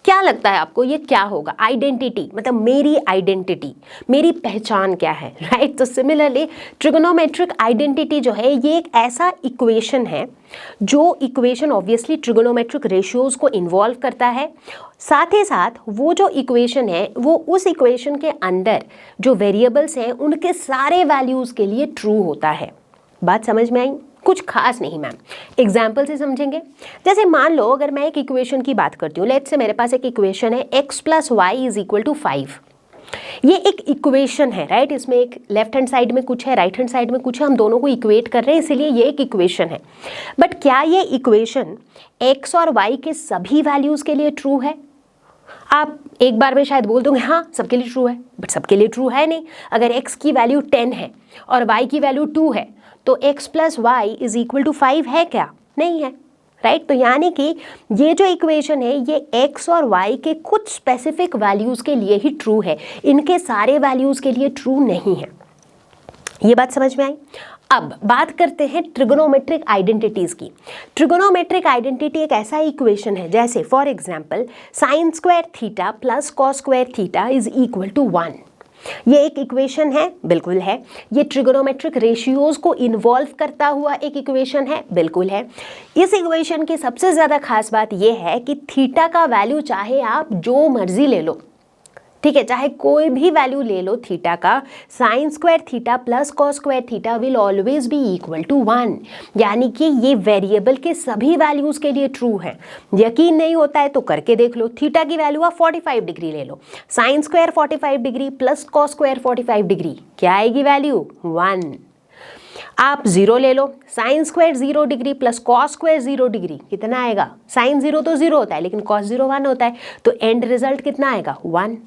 क्या लगता है आपको, ये क्या होगा? आइडेंटिटी मतलब मेरी आइडेंटिटी, मेरी पहचान क्या है, राइट? तो सिमिलरली ट्रिगोनोमेट्रिक आइडेंटिटी जो है ये एक ऐसा इक्वेशन है जो इक्वेशन ऑब्वियसली ट्रिगोनोमेट्रिक रेशियोज को इन्वॉल्व करता है। साथ ही साथ वो जो इक्वेशन है वो उस इक्वेशन के अंदर जो वेरिएबल्स हैं उनके सारे वैल्यूज़ के लिए ट्रू होता है। बात समझ में आई? कुछ खास नहीं मैम, एग्जाम्पल से समझेंगे। जैसे मान लो अगर मैं एक इक्वेशन की बात करती हूँ, लेट्स से मेरे पास एक इक्वेशन है x + y = 5। ये एक इक्वेशन है, राइट? इसमें एक लेफ्ट हैंड साइड में कुछ है, राइट हैंड साइड में कुछ है, हम दोनों को इक्वेट कर रहे हैं, इसीलिए ये एक इक्वेशन है। बट क्या ये इक्वेशन x और y के सभी वैल्यूज़ के लिए ट्रू है? आप एक बार में शायद बोल दोगे हाँ सबके लिए ट्रू है, बट सबके लिए ट्रू है नहीं। अगर x की वैल्यू 10 है और y की वैल्यू 2 है तो x + y = 5 है क्या? नहीं है, राइट? तो यानी कि ये जो इक्वेशन है ये x और y के कुछ स्पेसिफिक वैल्यूज़ के लिए ही ट्रू है, इनके सारे वैल्यूज़ के लिए ट्रू नहीं है। ये बात समझ में आई? अब बात करते हैं ट्रिगोनोमेट्रिक आइडेंटिटीज़ की। ट्रिगोनोमेट्रिक आइडेंटिटी एक ऐसा इक्वेशन है जैसे for example sin² theta + cos² theta = 1। ये एक इक्वेशन है, बिल्कुल है। ये ट्रिगोनोमेट्रिक रेशियोज को इन्वॉल्व करता हुआ एक इक्वेशन है, बिल्कुल है। इस इक्वेशन की सबसे ज़्यादा खास बात यह है कि थीटा का वैल्यू चाहे आप जो मर्जी ले लो, ठीक है, चाहे कोई भी वैल्यू ले लो थीटा का, sin² theta + cos² theta will always be equal to 1, यानी कि ये वेरिएबल के सभी वैल्यूज़ के लिए ट्रू है। यकीन नहीं होता है तो करके देख लो। थीटा की वैल्यू आप 45 डिग्री ले लो, sin² 45 डिग्री + cos² 45 डिग्री, क्या आएगी वैल्यू? 1। आप 0 ले लो, sin² 0 डिग्री + cos² 0 डिग्री, कितना आएगा? sin 0 तो 0 होता है लेकिन cos 0 1 होता है, तो एंड रिजल्ट कितना आएगा? 1।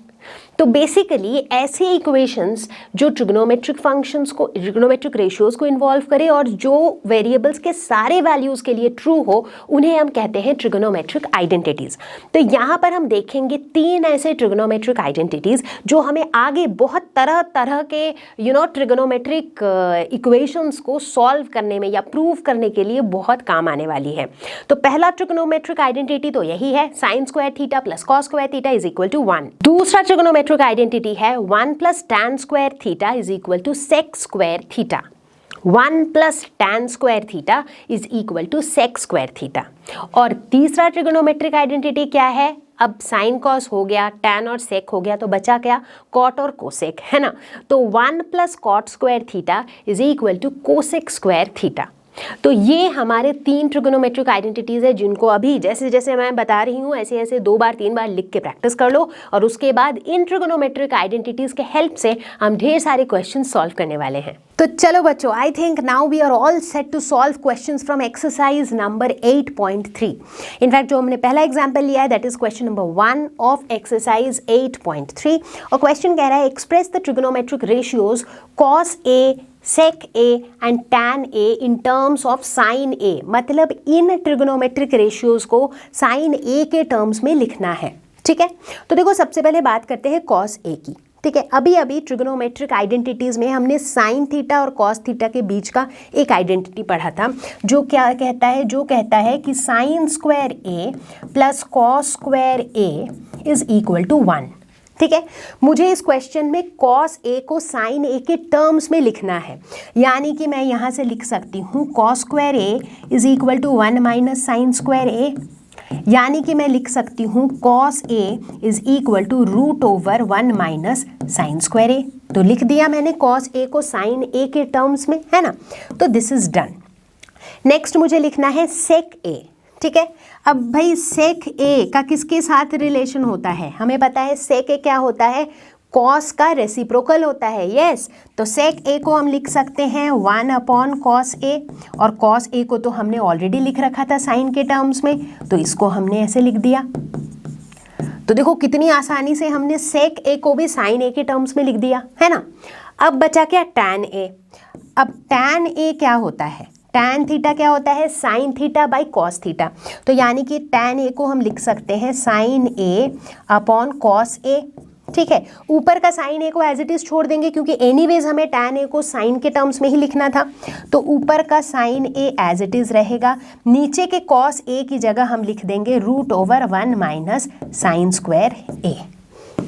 तो बेसिकली ऐसे इक्वेशंस जो ट्रिग्नोमेट्रिक फंक्शंस को, ट्रिग्नोमेट्रिक रेशियोज को इन्वॉल्व करे और जो वेरिएबल्स के सारे वैल्यूज के लिए ट्रू हो, उन्हें हम कहते हैं ट्रिग्नोमेट्रिक आइडेंटिटीज। तो यहाँ पर हम देखेंगे 3 ऐसे ट्रिग्नोमेट्रिक आइडेंटिटीज जो हमें आगे बहुत तरह तरह के ट्रिग्नोमेट्रिक इक्वेशंस को सॉल्व करने में या प्रूव करने के लिए बहुत काम आने वाली है। तो पहला ट्रिग्नोमेट्रिक आइडेंटिटी तो यही है, sin² थीटा + cos² थीटा = 1। दूसरा ट्रिग्नोमेट्रिक आइडेंटिटी है 1 + tan² theta = sec² theta. 1 + tan² theta sec² theta. और तीसरा ट्रिग्नोमेट्रिक आइडेंटिटी क्या है? अब साइन कॉस हो गया, tan और sec हो गया, तो बचा क्या? कॉट और कोसेक, है ना? तो 1 + cot² थीटा cosec² थीटा। तो ये हमारे 3 ट्रिगोनोमेट्रिक आइडेंटिटीज़ है जिनको अभी जैसे जैसे मैं बता रही हूँ ऐसे ऐसे 2 बार 3 बार लिख के प्रैक्टिस कर लो, और उसके बाद इन ट्रिगोनोमेट्रिक आइडेंटिटीज़ के हेल्प से हम ढेर सारे क्वेश्चन सॉल्व करने वाले हैं। तो चलो बच्चों, I think now we are all set to solve questions from exercise number 8.3। In fact जो हमने पहला एग्जाम्पल लिया है that is question number 1 of exercise 8.3, और क्वेश्चन कह रहा है express the trigonometric ratios cos A, sec A and tan A in terms of sin A। मतलब इन ट्रिगोनोमेट्रिक रेशियोज को sin A के टर्म्स में लिखना है, ठीक है? तो देखो सबसे पहले बात करते हैं cos A की, ठीक है? अभी अभी ट्रिगोनोमेट्रिक आइडेंटिटीज़ में हमने साइन थीटा और कॉस थीटा के बीच का एक आइडेंटिटी पढ़ा था जो क्या कहता है, जो कहता है कि sin² A + cos² A = 1, ठीक है? मुझे इस क्वेश्चन में cos A को sin A के टर्म्स में लिखना है, यानी कि मैं यहाँ से लिख सकती हूँ cos² A = 1 - sin² A, यानी कि मैं लिख सकती हूँ cos A = √1 - sin² A। तो लिख दिया मैंने कॉस ए को साइन ए के टर्म्स में, है ना। तो दिस इज डन। नेक्स्ट मुझे लिखना है सेक ए, ठीक है। अब भाई सेक ए का किसके साथ रिलेशन होता है, हमें पता है सेक ए क्या होता है, कॉस का रेसिप्रोकल होता है, यस। तो सेक ए को हम लिख सकते हैं 1 अपॉन कॉस ए, और कॉस ए को तो हमने ऑलरेडी लिख रखा था साइन के टर्म्स में, तो इसको हमने ऐसे लिख दिया। तो देखो कितनी आसानी से हमने सेक ए को भी साइन ए के टर्म्स में लिख दिया, है ना। अब बचा क्या, टैन ए। अब टैन ए क्या होता है, टैन थीटा क्या होता है, sine theta by cos theta. तो यानी कि टैन ए को हम लिख सकते हैं sign A upon cos A, ठीक है। ऊपर का साइन ए को एज इट इज छोड़ देंगे क्योंकि एनीवेज हमें टैन ए को साइन के टर्म्स में ही लिखना था, तो ऊपर का sine A as it is रहेगा। नीचे के कॉस ए की जगह हम लिख देंगे √1 माइनस साइन स्क्वायर ए।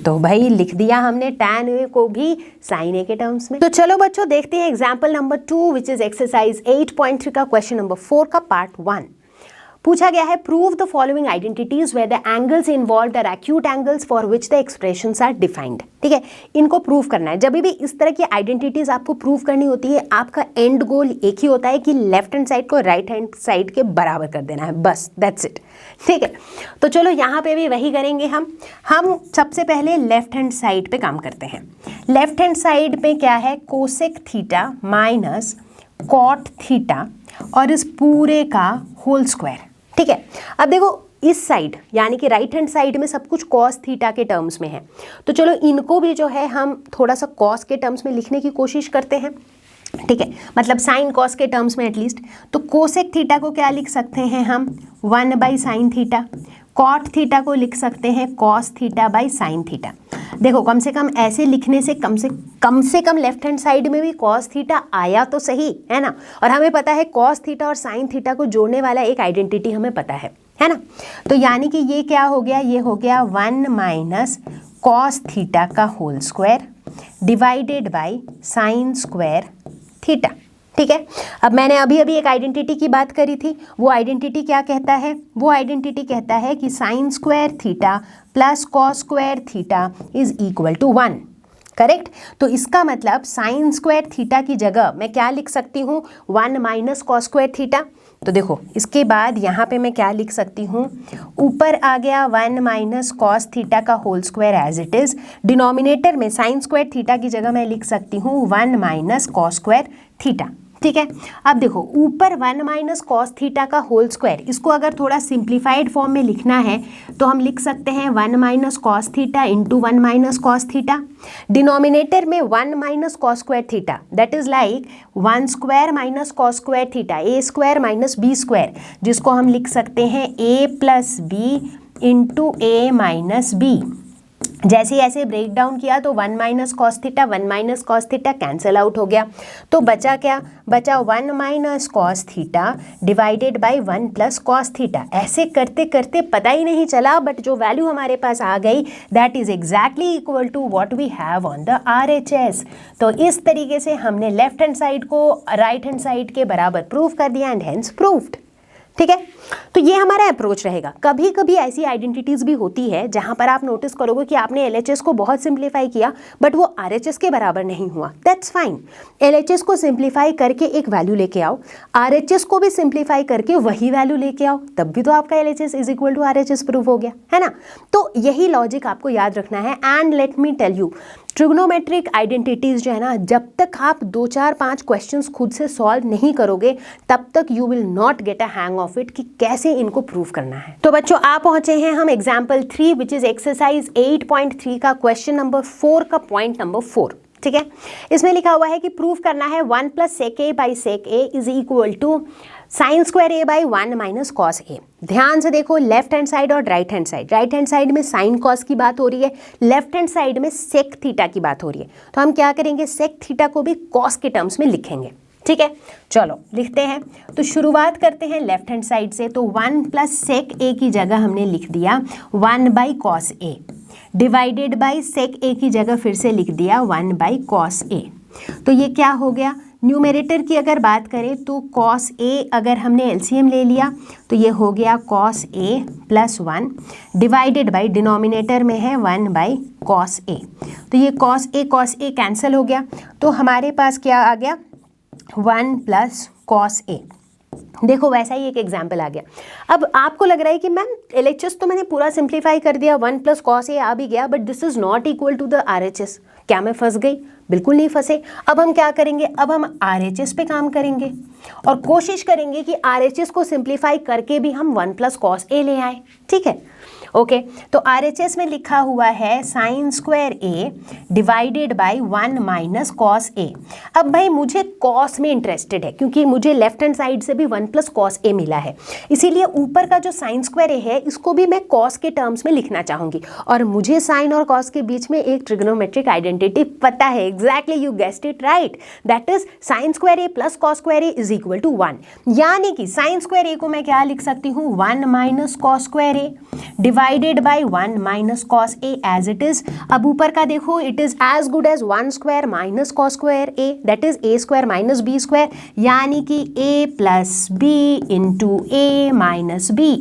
तो भाई लिख दिया हमने टैन ए को भी साइन ए के टर्म्स में। तो चलो बच्चों देखते हैं example number 2 which is exercise 8.3 का क्वेश्चन नंबर 4 का पार्ट 1। पूछा गया है prove the following identities where the angles involved are acute angles for which the expressions are defined, ठीक है। इनको प्रूव करना है। जब भी इस तरह की आइडेंटिटीज आपको प्रूव करनी होती है, आपका एंड गोल एक ही होता है कि लेफ्ट हैंड साइड को राइट हैंड साइड के बराबर कर देना है, बस दैट्स इट, ठीक है। तो चलो यहाँ पे भी वही करेंगे हम सबसे पहले लेफ्ट हैंड साइड पे काम करते हैं। लेफ्ट हैंड साइड पे क्या है, cosec theta minus cot theta और इस पूरे का होल स्क्वायर, ठीक है। अब देखो इस साइड यानी कि राइट हैंड साइड में सब कुछ कॉस थीटा के टर्म्स में है, तो चलो इनको भी जो है हम थोड़ा सा कॉस के टर्म्स में लिखने की कोशिश करते हैं, ठीक है। मतलब साइन कॉस के टर्म्स में एटलीस्ट। तो कोसेक थीटा को क्या लिख सकते हैं हम, 1 by sine theta. Cot theta को लिख सकते हैं cos theta by sine theta. देखो कम से कम ऐसे लिखने से कम लेफ्ट हैंड साइड में भी कॉस थीटा आया तो सही, है ना। और हमें पता है कॉस थीटा और साइन थीटा को जोड़ने वाला एक आइडेंटिटी हमें पता है ना। तो यानी कि ये क्या हो गया, ये हो गया 1 माइनस कॉस थीटा का whole square divided by sine square theta, ठीक है। अब मैंने अभी एक आइडेंटिटी की बात करी थी, वो आइडेंटिटी क्या कहता है, वो आइडेंटिटी कहता है कि sine square theta plus cos square theta is equal to 1, correct. तो इसका मतलब साइन स्क्वायर थीटा की जगह मैं क्या लिख सकती हूँ, 1 माइनस कॉस स्क्वायर थीटा। तो देखो इसके बाद यहाँ पे मैं क्या लिख सकती हूँ, ऊपर आ गया 1 माइनस कॉस थीटा का whole square as it is. Denominator में साइन स्क्वायर थीटा की जगह मैं लिख सकती हूँ 1 माइनस कॉस स्क्वायर थीटा, ठीक है। अब देखो ऊपर 1 माइनस कॉस थीटा का होल स्क्वायर, इसको अगर थोड़ा सिंप्लीफाइड फॉर्म में लिखना है तो हम लिख सकते हैं 1 minus cos theta into 1 minus cos theta. Denominator में 1 minus cos square theta, that is like 1 square minus cos square theta, a square minus b square, जिसको हम लिख सकते हैं a plus b into a minus b. जैसे ऐसे break down किया तो 1 minus cos theta 1 minus cos theta cancel out हो गया, तो बचा क्या, बचा 1 minus cos theta divided by 1 plus cos theta. ऐसे करते करते पता ही नहीं चला, बट जो वैल्यू हमारे पास आ गई that is exactly equal to what we have on the RHS। तो इस तरीके से हमने लेफ्ट हैंड साइड को राइट हैंड साइड के बराबर प्रूव कर दिया एंड हेंस प्रूव्ड, ठीक है। तो ये हमारा अप्रोच रहेगा। कभी कभी ऐसी आइडेंटिटीज भी होती है जहां पर आप नोटिस करोगे कि आपने LHS को बहुत सिंप्लीफाई किया बट वो RHS के बराबर नहीं हुआ, दैट्स फाइन। LHS को सिंप्लीफाई करके एक वैल्यू लेके आओ, RHS को भी सिंप्लीफाई करके वही वैल्यू लेके आओ, तब भी तो आपका LHS is equal to RHS prove हो गया, है ना। तो यही लॉजिक आपको याद रखना है। And let me tell you, trigonometric identities जो है ना, जब तक आप 2 4 5 क्वेश्चंस खुद से सॉल्व नहीं करोगे तब तक you will not get a hang of it कि कैसे इनको प्रूव करना है। तो बच्चों आप पहुंचे हैं हम एग्जाम्पल 3 विच इज एक्सरसाइज 8.3 का क्वेश्चन नंबर 4 का पॉइंट नंबर 4, ठीक है। इसमें लिखा हुआ है कि प्रूव करना है 1 plus sec A by sec A is equal to sine square A by 1 minus cos A. ध्यान से देखो, लेफ्ट हैंड साइड और right hand side, right hand side में साइन कॉस की बात हो रही है, लेफ्ट हैंड साइड में सेक थीटा की बात हो रही है। तो हम क्या करेंगे, सेक थीटा को भी कॉस के टर्म्स में लिखेंगे, ठीक है। चलो लिखते हैं। तो शुरुआत करते हैं लेफ्ट हैंड साइड से। तो 1 प्लस सेक ए की जगह हमने लिख दिया 1 by cos A divided by sec A की जगह फिर से लिख दिया 1 बाई कॉस ए। तो ये क्या हो गया, न्यूमरेटर की अगर बात करें तो कॉस ए अगर हमने एलसीएम ले लिया तो ये हो गया cos A plus 1 divided by denominator में है 1 बाई कॉस ए। तो ये कॉस ए कैंसिल हो गया, तो हमारे पास क्या आ गया 1 प्लस कॉस ए। देखो वैसा ही एक एग्जाम्पल आ गया। अब आपको लग रहा है कि मैम एलएचएस तो मैंने पूरा सिंप्लीफाई कर दिया, 1 प्लस कॉस ए आ भी गया, but this is not equal to the RHS. क्या मैं फंस गई? बिल्कुल नहीं फंसे। अब हम क्या करेंगे, अब हम आरएचएस पे काम करेंगे और कोशिश करेंगे कि आरएचएस को सिंप्लीफाई करके भी हम 1 प्लस कॉस ए ले आए। ठीक है, ओके। तो आरएचएस में लिखा हुआ है sine square A divided by 1 minus cos A. अब भाई मुझे कॉस में इंटरेस्टेड है क्योंकि मुझे लेफ्ट हैंड साइड से भी 1 प्लस कॉस ए मिला है, इसीलिए ऊपर का जो साइन स्क्वायर ए है इसको भी मैं कॉस के टर्म्स में लिखना चाहूंगी। और मुझे साइन और कॉस के बीच में एक ट्रिग्नोमेट्रिक आइडेंटिटी पता है। Exactly, you guessed it right, that is sine square A plus cos square A is equal to 1। यानी कि साइन स्क्वायर ए को मैं क्या लिख सकती हूँ, 1 minus cos square A divided by 1 minus cos A as it is. अब ऊपर का देखो, it is as good as 1 square minus cos square A, that is a square minus b square, यानी कि a plus b into a minus b,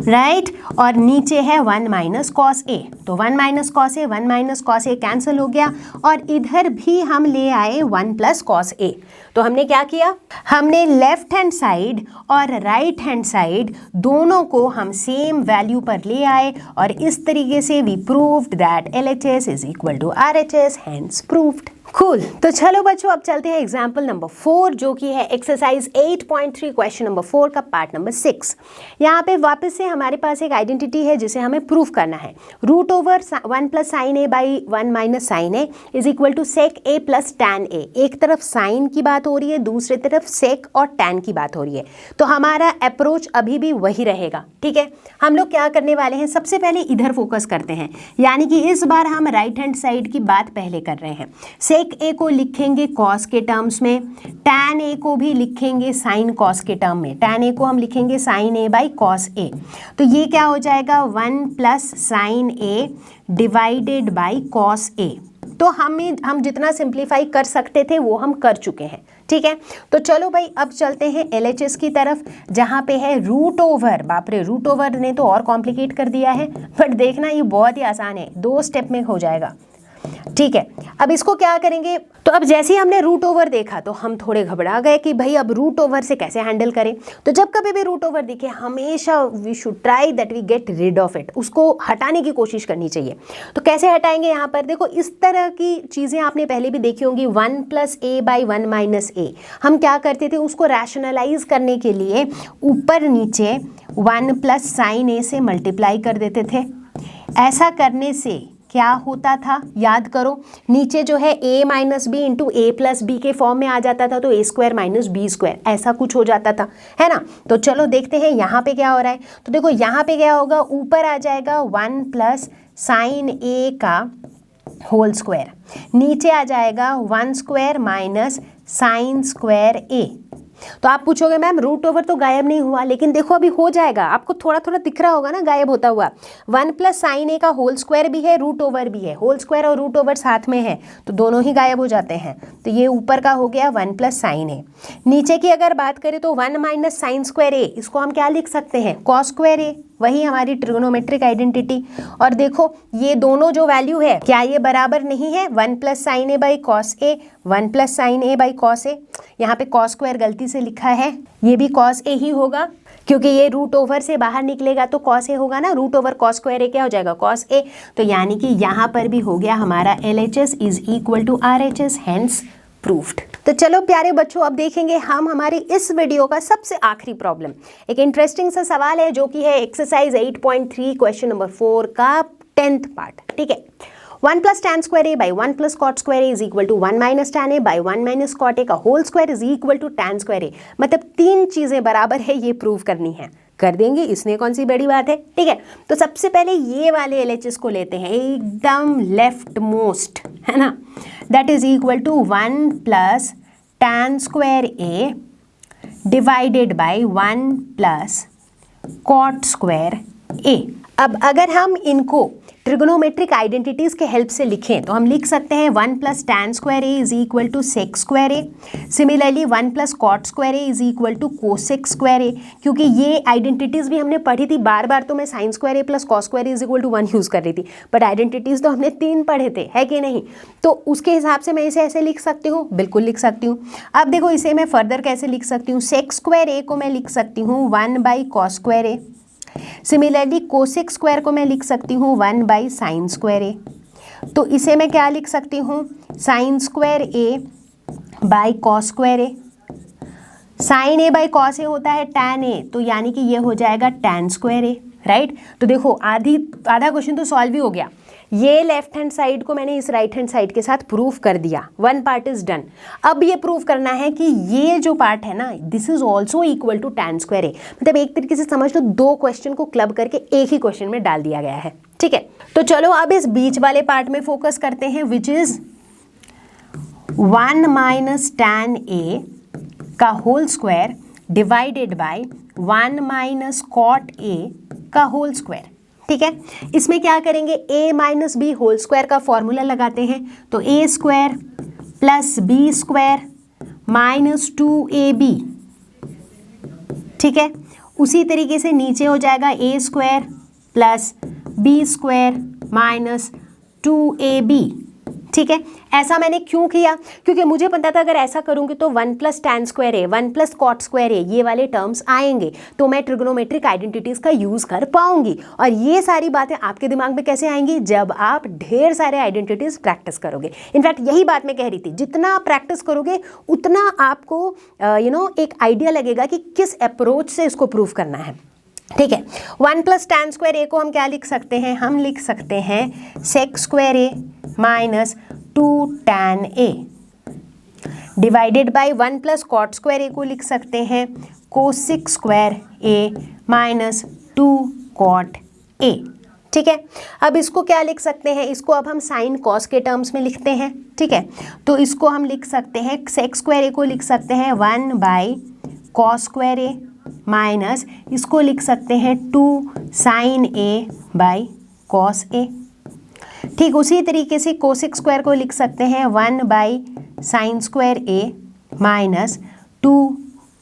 right. और नीचे है 1 minus cos A, तो 1 minus cos A 1 minus cos A cancel हो गया और इधर भी हम ले आए 1 प्लस कॉस ए। तो हमने क्या किया, हमने लेफ्ट हैंड साइड और राइट हैंड साइड दोनों को हम सेम वैल्यू पर ले आए और इस तरीके से we proved that LHS is equal to RHS, hence proved. Cool. तो चलो बच्चों अब चलते हैं एग्जाम्पल नंबर 4 जो कि है एक्सरसाइज 8.3 क्वेश्चन नंबर 4 का पार्ट नंबर 6। यहाँ पे वापस से हमारे पास एक आइडेंटिटी है जिसे हमें प्रूफ करना है। Root over 1 plus sine A by 1 minus sine A is equal to sec A plus tan A. एक तरफ साइन की बात हो रही है, दूसरी तरफ सेक और टैन की बात हो रही है, तो हमारा अप्रोच अभी भी वही रहेगा। ठीक है, हम लोग क्या करने वाले हैं, सबसे पहले इधर फोकस करते हैं, यानी कि इस बार हम राइट हैंड साइड की बात पहले कर रहे हैं। सेक ए को लिखेंगे कॉस के टर्म्स में, टैन ए को भी लिखेंगे साइन कॉस के टर्म में। टैन ए को हम लिखेंगे sine A by cos A, तो ये क्या हो जाएगा 1 plus sine A divided by cos A. तो हम जितना सिंप्लीफाई कर सकते थे वो हम कर चुके हैं। ठीक है, तो चलो भाई अब चलते हैं एलएचएस की तरफ, जहाँ पे है रूट ओवर। बाप रे, रूट ओवर ने तो और कॉम्प्लिकेट कर दिया है, बट देखना ये बहुत ही आसान है, 2 स्टेप में हो जाएगा। ठीक है, अब इसको क्या करेंगे, तो अब जैसे ही हमने रूट ओवर देखा तो हम थोड़े घबरा गए कि भाई अब रूट ओवर से कैसे हैंडल करें। तो जब कभी भी रूट ओवर दिखे हमेशा we should try that we get rid of it, उसको हटाने की कोशिश करनी चाहिए। तो कैसे हटाएंगे, यहाँ पर देखो इस तरह की चीज़ें आपने पहले भी देखी होंगी, 1 प्लस ए बाई 1 माइनस ए। हम क्या करते थे, उसको रैशनलाइज करने के लिए ऊपर नीचे 1 प्लस साइन ए से मल्टीप्लाई कर देते थे। ऐसा करने से क्या होता था, याद करो, नीचे जो है a minus b into a plus b के फॉर्म में आ जाता था, तो a square minus b square ऐसा कुछ हो जाता था, है ना। तो चलो देखते हैं यहाँ पे क्या हो रहा है। तो देखो यहाँ पे क्या होगा, ऊपर आ जाएगा 1 प्लस साइन ए का होल स्क्वायर, नीचे आ जाएगा 1 स्क्वायर माइनस साइन स्क्वायर ए। तो आप पूछोगे मैम रूट ओवर तो गायब नहीं हुआ, लेकिन देखो अभी हो जाएगा, आपको थोड़ा थोड़ा दिख रहा होगा ना गायब होता हुआ। 1 प्लस साइन ए का होल स्क्वायर भी है, रूट ओवर भी है, होल स्क्वायर और रूट ओवर साथ में है तो दोनों ही गायब हो जाते हैं। तो ये ऊपर का हो गया 1 प्लस साइन ए। नीचे की अगर बात करें तो 1 माइनस साइन स्क्वायर ए, इसको हम क्या लिख सकते हैं, कॉस स्क्वायर ए, वही हमारी ट्रिग्नोमेट्रिक आइडेंटिटी। और देखो ये दोनों जो वैल्यू है क्या ये बराबर नहीं है, 1 plus sine A by cos A, 1 plus sine A by cos A. यहाँ पे कॉस स्क्वायर गलती से लिखा है, ये भी कॉस ए ही होगा क्योंकि ये रूट ओवर से बाहर निकलेगा तो कॉस ए होगा ना, रूट ओवर कॉस स्क्वायर ए क्या हो जाएगा, कॉस ए। तो यानी कि यहाँ पर भी हो गया हमारा LHS is equal to RHS, hence proved. तो चलो प्यारे बच्चों अब देखेंगे हम हमारी इस वीडियो का सबसे आखिरी प्रॉब्लम। एक इंटरेस्टिंग सा सवाल है जो कि है एक्सरसाइज 8.3 क्वेश्चन नंबर 4 का 10th पार्ट। ठीक है, 1 plus tan square A by 1 plus cot square A is equal to 1 minus tan A by 1 minus cot A का whole square is equal to tan square A. मतलब 3 चीज़ें बराबर है, ये prove करनी है, कर देंगे, इसमें कौन सी बड़ी बात है। ठीक है, तो सबसे पहले ये वाले एलएचएस को लेते हैं, एकदम लेफ्ट मोस्ट, है ना, that is equal to 1 plus tan square A divided by 1 plus cot square A. अब अगर हम इनको ट्रिग्नोमेट्रिक आइडेंटिटीज के हेल्प से लिखें तो हम लिख सकते हैं 1 + tan square A is equal to sec square A. Similarly 1 + cot square A is equal to cosec square A. क्योंकि ये आइडेंटिटीज भी हमने पढ़ी थी, बार बार तो मैं sine square A + cos square A is equal to 1 use कर रही थी, बट आइडेंटिटीज तो हमने 3 पढ़े थे, है कि नहीं? तो उसके हिसाब से मैं इसे ऐसे लिख सकती हूँ, बिल्कुल लिख सकती हूँ। अब देखो इसे मैं फर्दर कैसे लिख सकती हूँ, सेक स्क्वायर ए को मैं लिख सकती हूँ 1/cos square A. Similarly cosec square को मैं लिख सकती हूँ 1/sin स्क्वायर ए। तो इसे मैं क्या लिख सकती हूँ, sin square A by cos square A. sin a by cos ए होता है tan a, तो यानी कि ये हो जाएगा tan स्क्वायर ए, राइट। तो देखो आधा क्वेश्चन तो सॉल्व ही हो गया। ये लेफ्ट हैंड साइड को मैंने इस राइट हैंड साइड के साथ प्रूफ कर दिया, 1 पार्ट इज डन। अब ये प्रूफ करना है कि ये जो पार्ट है ना, this is also equal to tan square A. मतलब एक तरीके से समझ लो 2 क्वेश्चन को क्लब करके एक ही क्वेश्चन में डाल दिया गया है, ठीक है। तो चलो अब इस बीच वाले पार्ट में फोकस करते हैं, विच इज 1 - tan a का whole square divided by 1 - cot a का होल स्क्वायर, ठीक है। इसमें क्या करेंगे, a - b होल स्क्वायर का फॉर्मूला लगाते हैं। तो a square plus b square minus 2ab, ठीक है। उसी तरीके से नीचे हो जाएगा a square plus b square minus 2ab, ठीक है। ऐसा मैंने क्यों किया, क्योंकि मुझे पता था अगर ऐसा करूंगी तो 1 + tan स्क्वायर ए 1 + cot स्क्वायर ए ये वाले टर्म्स आएंगे, तो मैं ट्रिग्नोमेट्रिक आइडेंटिटीज का यूज कर पाऊंगी। और ये सारी बातें आपके दिमाग में कैसे आएंगी, जब आप ढेर सारे आइडेंटिटीज प्रैक्टिस करोगे। इनफैक्ट यही बात मैं कह रही थी, जितना आप प्रैक्टिस करोगे उतना आपको एक आइडिया लगेगा कि किस अप्रोच से इसको प्रूव करना है, ठीक है। 1 + tan स्क्वायर ए को हम क्या लिख सकते हैं, हम लिख सकते हैं sec square A minus 2 tan a divided by 1 + cot square A को लिख सकते हैं cosec square A minus 2 cot a, ठीक है। अब इसको क्या लिख सकते हैं, इसको अब हम साइन कॉस के टर्म्स में लिखते हैं, ठीक है। तो इसको हम लिख सकते हैं सेक स्क्वायर ए को लिख सकते हैं 1/cos स्क्वायर ए माइनस इसको लिख सकते हैं 2 sin a/cos a। ठीक उसी तरीके से कोसेक स्क्वायर को लिख सकते हैं 1/sin square A minus 2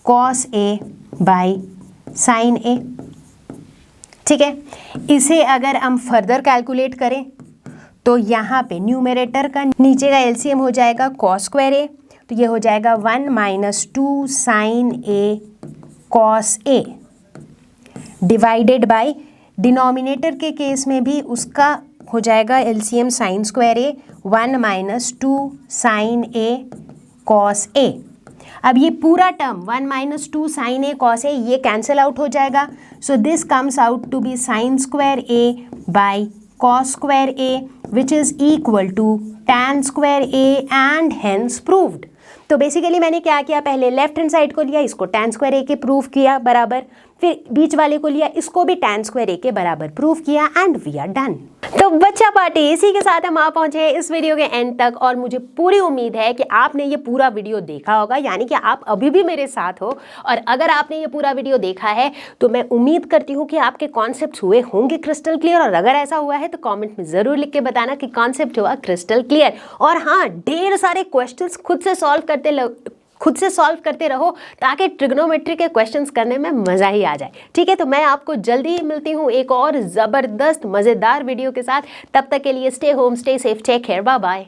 cos a/sin a, ठीक है। इसे अगर हम फर्दर कैलकुलेट करें तो यहाँ पे न्यूमरेटर का नीचे का एलसीएम हो जाएगा cos स्क्वायर ए, तो ये हो जाएगा 1 - 2 sin a cos a divided by denominator के केस में भी उसका हो जाएगा LCM sign square A 1 - 2 sin a cos a। अब ये पूरा term 1 - 2 sin a cos a ये कैंसिल आउट हो जाएगा, so this comes out to be sine square a by cos square a which is equal to tan square a and hence proved. तो basically मैंने क्या किया, पहले left hand side को लिया, इसको tan स्क्वायर ए के प्रूफ किया बराबर, फिर बीच वाले को लिया, इसको भी tan स्क्वायर ए के बराबर प्रूफ किया एंड वी आर डन। तो बच्चा पार्टी इसी के साथ हम आ पहुंचे हैं इस वीडियो के एंड तक, और मुझे पूरी उम्मीद है कि आपने ये पूरा वीडियो देखा होगा, यानी कि आप अभी भी मेरे साथ हो। और अगर आपने ये पूरा वीडियो देखा है तो मैं उम्मीद करती हूँ कि आपके कॉन्सेप्ट हुए होंगे क्रिस्टल क्लियर, और अगर ऐसा हुआ है तो कॉमेंट में ज़रूर लिख के बताना कि कॉन्सेप्ट हुआ क्रिस्टल क्लियर। और हाँ, ढेर सारे क्वेश्चंस खुद से सॉल्व करते रहो ताकि ट्रिग्नोमेट्री के क्वेश्चंस करने में मज़ा ही आ जाए, ठीक है। तो मैं आपको जल्दी ही मिलती हूँ एक और ज़बरदस्त मज़ेदार वीडियो के साथ। तब तक के लिए stay home, stay safe, take care, bye bye.